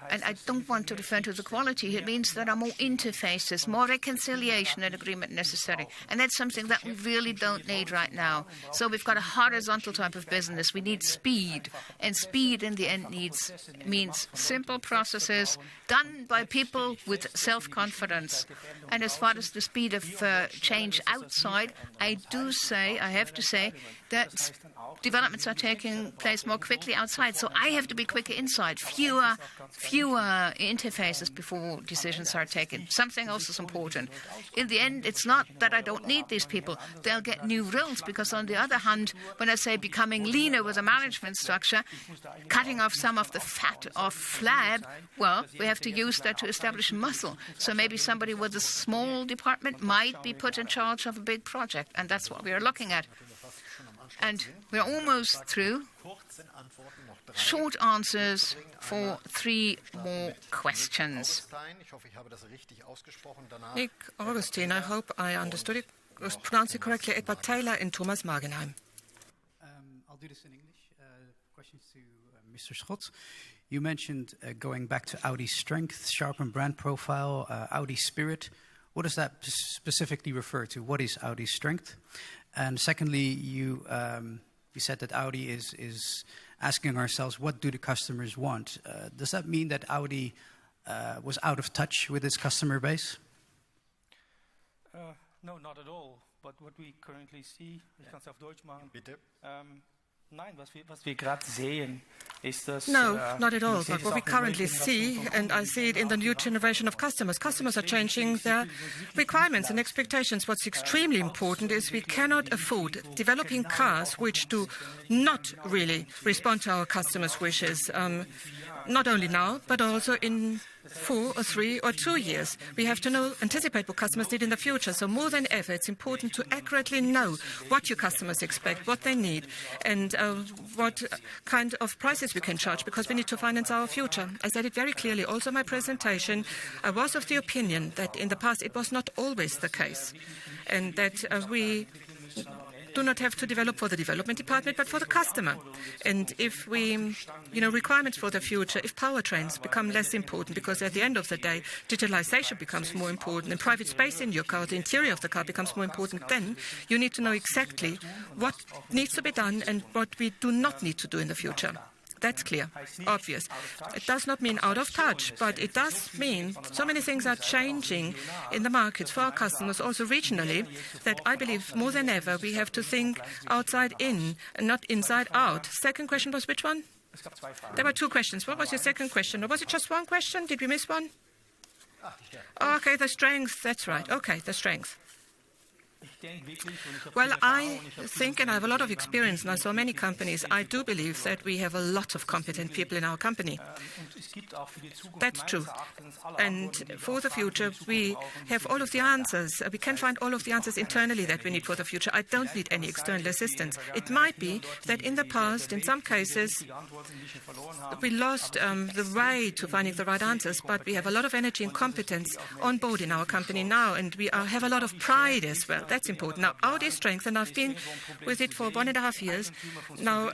Speaker 2: and I don't want to refer to the quality, it means there are more interfaces, more reconciliation and agreement necessary. And that's something that we really don't need right now. So we've got a horizontal type of business. We need speed. And speed in the end means simple processes done by people with self-confidence. And as far as the speed of change outside, I have to say that developments are taking place more quickly outside. So I have to be quicker inside, fewer interfaces before decisions are taken. Something else is important. In the end, it's not that I don't need these people. They'll get new roles because, on the other hand, when I say becoming leaner with a management structure, cutting off some of the fat off flab, well, we have to use that to establish muscle. So maybe somebody with a small department might be put in charge of a big project, and that's what we are looking at. And we're almost through. Short answers for 3 more questions.
Speaker 1: Nick Augustine, I hope I understood it. Pronounced it correctly. Edward Taylor and Thomas Magenheim.
Speaker 3: I'll do this in English. Questions to Mr. Schott. You mentioned going back to Audi's strength, sharpened brand profile, Audi spirit. What does that specifically refer to? What is Audi's strength? And secondly, you said that Audi is asking ourselves, what do the customers want? Does that mean that Audi was out of touch with its customer base?
Speaker 10: No, not at all. But what we currently see, ich kann es auf Deutsch machen.
Speaker 19: Bitte.
Speaker 10: Nein, was wir gerade sehen, ist dass
Speaker 1: No, not at all. But what we currently see, and I see it in the new generation of customers, customers are changing their requirements and expectations. What's extremely important is we cannot afford developing cars which do not really respond to our customers' wishes, not only now, but also in 4 or 3 or 2 years. We have to anticipate what customers need in the future. So more than ever, it's important to accurately know what your customers expect, what they need, and what kind of prices we can charge, because we need to finance our future. I said it very clearly also in my presentation. I was of the opinion that in the past it was not always the case, and that we do not have to develop for the development department, but for the customer. And if we, requirements for the future, if powertrains become less important, because at the end of the day, digitalization becomes more important, and private space in your car, the interior of the car becomes more important, then you need to know exactly what needs to be done and what we do not need to do in the future. That's clear, obvious. It does not mean out of touch, but it does mean so many things are changing in the markets for our customers, also regionally, that I believe more than ever we have to think outside in and not inside out. Second question was which one? There were 2 questions. What was your second question? Or was it just one question? Did we miss one? Oh, okay, the strength. That's right. Okay, the strength. Well, I think, and I have a lot of experience, and I saw many companies, I do believe that we have a lot of competent people in our company. That's true. And for the future, we have all of the answers. We can find all of the answers internally that we need for the future. I don't need any external assistance. It might be that in the past, in some cases, we lost the way to finding the right answers, but we have a lot of energy and competence on board in our company now, and we have a lot of pride as well. That's important. Now, Audi strength, and I've been with it for 1.5 years. Now,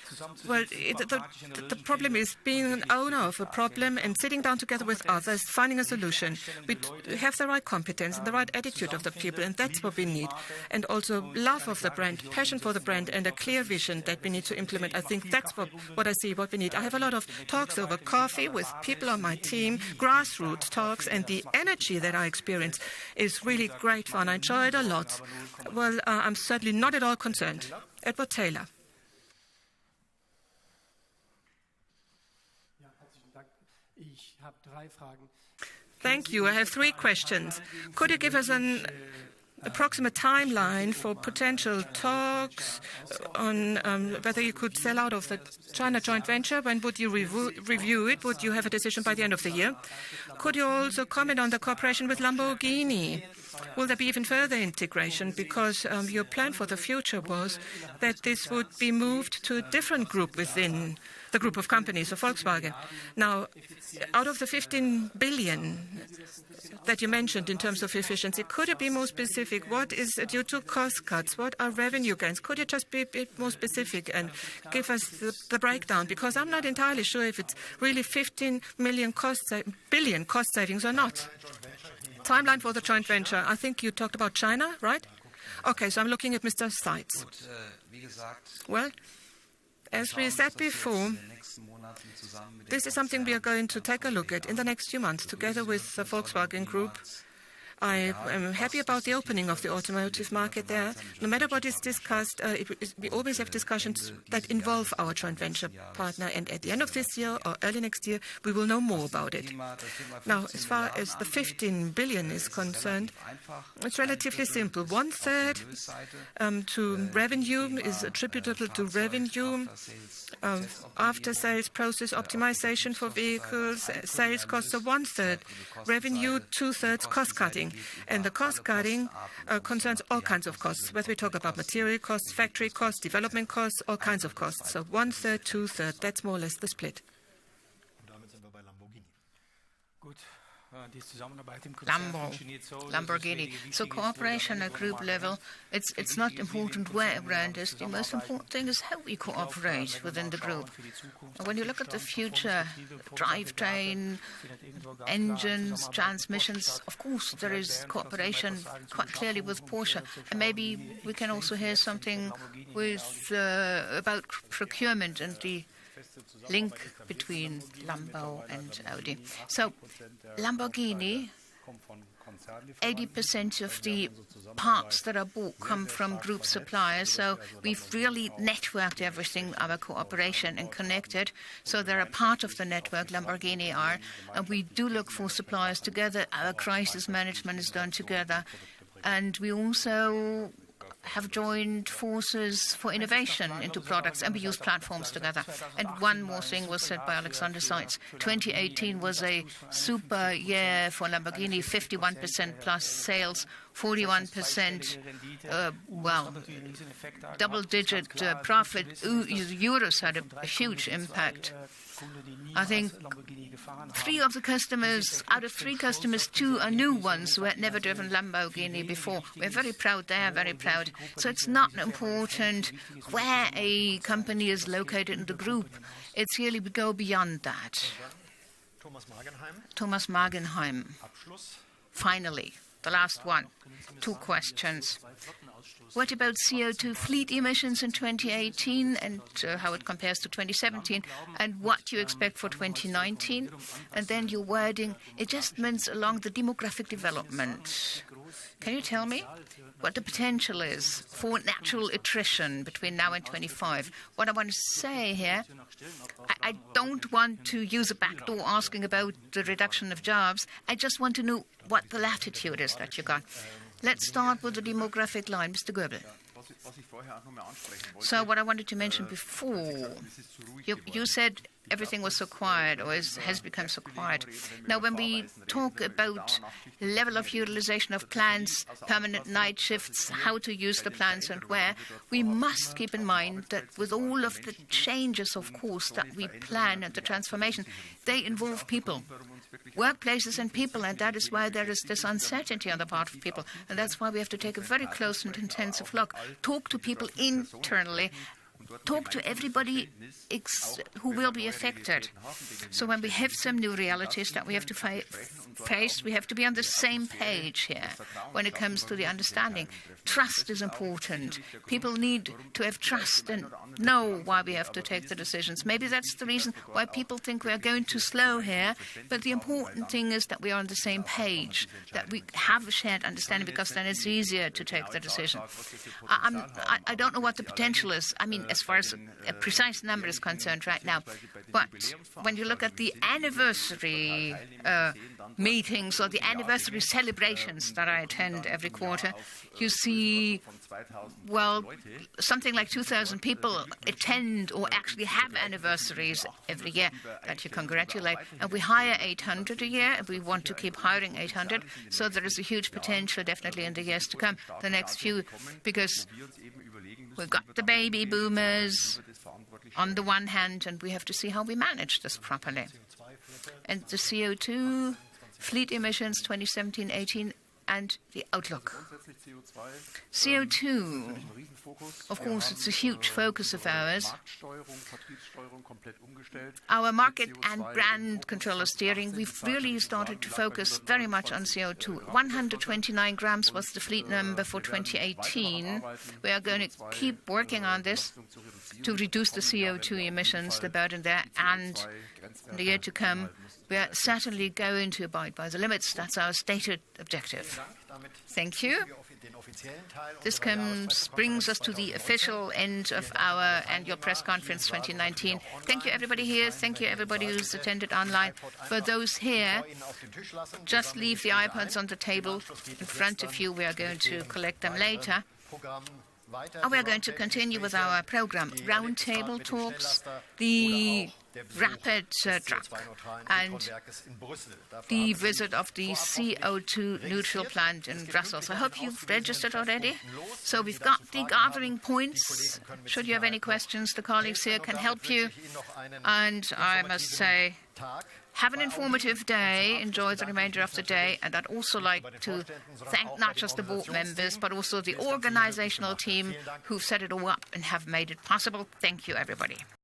Speaker 1: the problem is being an owner of a problem and sitting down together with others, finding a solution. We have the right competence and the right attitude of the people, and that's what we need. And also love of the brand, passion for the brand, and a clear vision that we need to implement. I think that's what I see, what we need. I have a lot of talks over coffee with people on my team, grassroots talks, and the energy that I experience is really great fun. I enjoy it a lot. Well, I'm certainly not at all concerned. Edward Taylor. Thank you. I have 3 questions. Could you give us an approximate timeline for potential talks on whether you could sell out of the China joint venture? When would you review it? Would you have a decision by the end of the year? Could you also comment on the cooperation with Lamborghini? Will there be even further integration? Because your plan for the future was that this would be moved to a different group within the group of companies of Volkswagen. Now, out of the 15 billion that you mentioned in terms of efficiency, could you be more specific? What is due to cost cuts? What are revenue gains? Could you just be a bit more specific and give us the breakdown? Because I'm not entirely sure if it's really 15 billion cost savings or not. Timeline for the joint venture. I think you talked about China, right? Okay, so I'm looking at Mr. Seitz. Well, as we said before, this is something we are going to take a look at in the next few months together with the Volkswagen Group. I am happy about the opening of the automotive market there. No matter what is discussed, we always have discussions that involve our joint venture partner, and at the end of this year or early next year, we will know more about it. Now, as far as the 15 billion is concerned, it's relatively simple. 1/3 to revenue is attributable to revenue, after-sales process optimization for vehicles, sales costs of 1/3, revenue 2/3 cost-cutting. And the cost-cutting concerns all kinds of costs, whether we talk about material costs, factory costs, development costs, all kinds of costs. So 1/3, 2/3, that's more or less the split.
Speaker 2: Lamborghini. So cooperation at group level, it's not important where a brand is. The most important thing is how we cooperate within the group. When you look at the future, drivetrain, engines, transmissions, of course there is cooperation quite clearly with Porsche. And maybe we can also hear something with about procurement and the link between Lambo and Audi. So Lamborghini, 80% of the parts that are bought come from group suppliers, so we've really networked everything, our cooperation, and connected. So they're a part of the network, Lamborghini are, and we do look for suppliers together. Our crisis management is done together, and we also have joined forces for innovation into products, and we use platforms together. And one more thing was said by Alexander Seitz. 2018 was a super year for Lamborghini, 51% plus sales, 41%, double-digit profit. Euros had a huge impact. I think 3 of the customers, out of 3 customers, 2 are new ones who had never driven Lamborghini before. We're very proud. They are very proud. So it's not important where a company is located in the group. It's really, we go beyond that. Thomas Magenheim. Finally, the last one. 2 questions. What about CO2 fleet emissions in 2018 and how it compares to 2017, and what do you expect for 2019? And then your wording, adjustments along the demographic development. Can you tell me what the potential is for natural attrition between now and 25? What I want to say here, I don't want to use a backdoor asking about the reduction of jobs. I just want to know what the latitude is that you got. Let's start with the demographic line, Mr. Goebel. So what I wanted to mention before, you said everything was so quiet, or has become so quiet. Now, when we talk about level of utilization of plants, permanent night shifts, how to use the plants and where, we must keep in mind that with all of the changes, of course, that we plan and the transformation, they involve people. Workplaces and people, and that is why there is this uncertainty on the part of people. And that's why we have to take a very close and intensive look. Talk to people internally. Talk to everybody who will be affected. So when we have some new realities that we have to face, we have to be on the same page here when it comes to the understanding. Trust is important. People need to have trust and know why we have to take the decisions. Maybe that's the reason why people think we are going too slow here, but the important thing is that we are on the same page, that we have a shared understanding, because then it's easier to take the decision. I don't know what the potential is. I mean, as far as a precise number is concerned right now. But when you look at the anniversary meetings or the anniversary celebrations that I attend every quarter, you see, well, something like 2,000 people attend or actually have anniversaries every year that you congratulate. And we hire 800 a year, and we want to keep hiring 800. So there is a huge potential definitely in the years to come, the next few, because we've got the baby boomers on the one hand, and we have to see how we manage this properly. And the CO2, fleet emissions 2017-18, and the outlook. CO2, of course, it's a huge focus of ours. Our market and brand controller steering, we've really started to focus very much on CO2. 129 grams was the fleet number for 2018. We are going to keep working on this to reduce the CO2 emissions, the burden there, and in the year to come, we are certainly going to abide by the limits. That's our stated objective. Thank you. This brings us to the official end of our annual press conference 2019. Thank you, everybody here. Thank you, everybody who's attended online. For those here, just leave the iPods on the table in front of you. We are going to collect them later. And we are going to continue with our program, roundtable talks, the rapid truck, and the visit of the CO2 neutral plant in Brussels. I hope you've registered already. So we've got the gathering points. Should you have any questions, the colleagues here can help you. And I must say, have an informative day. Enjoy the remainder of the day. And I'd also like to thank not just the board members, but also the organizational team who've set it all up and have made it possible. Thank you, everybody.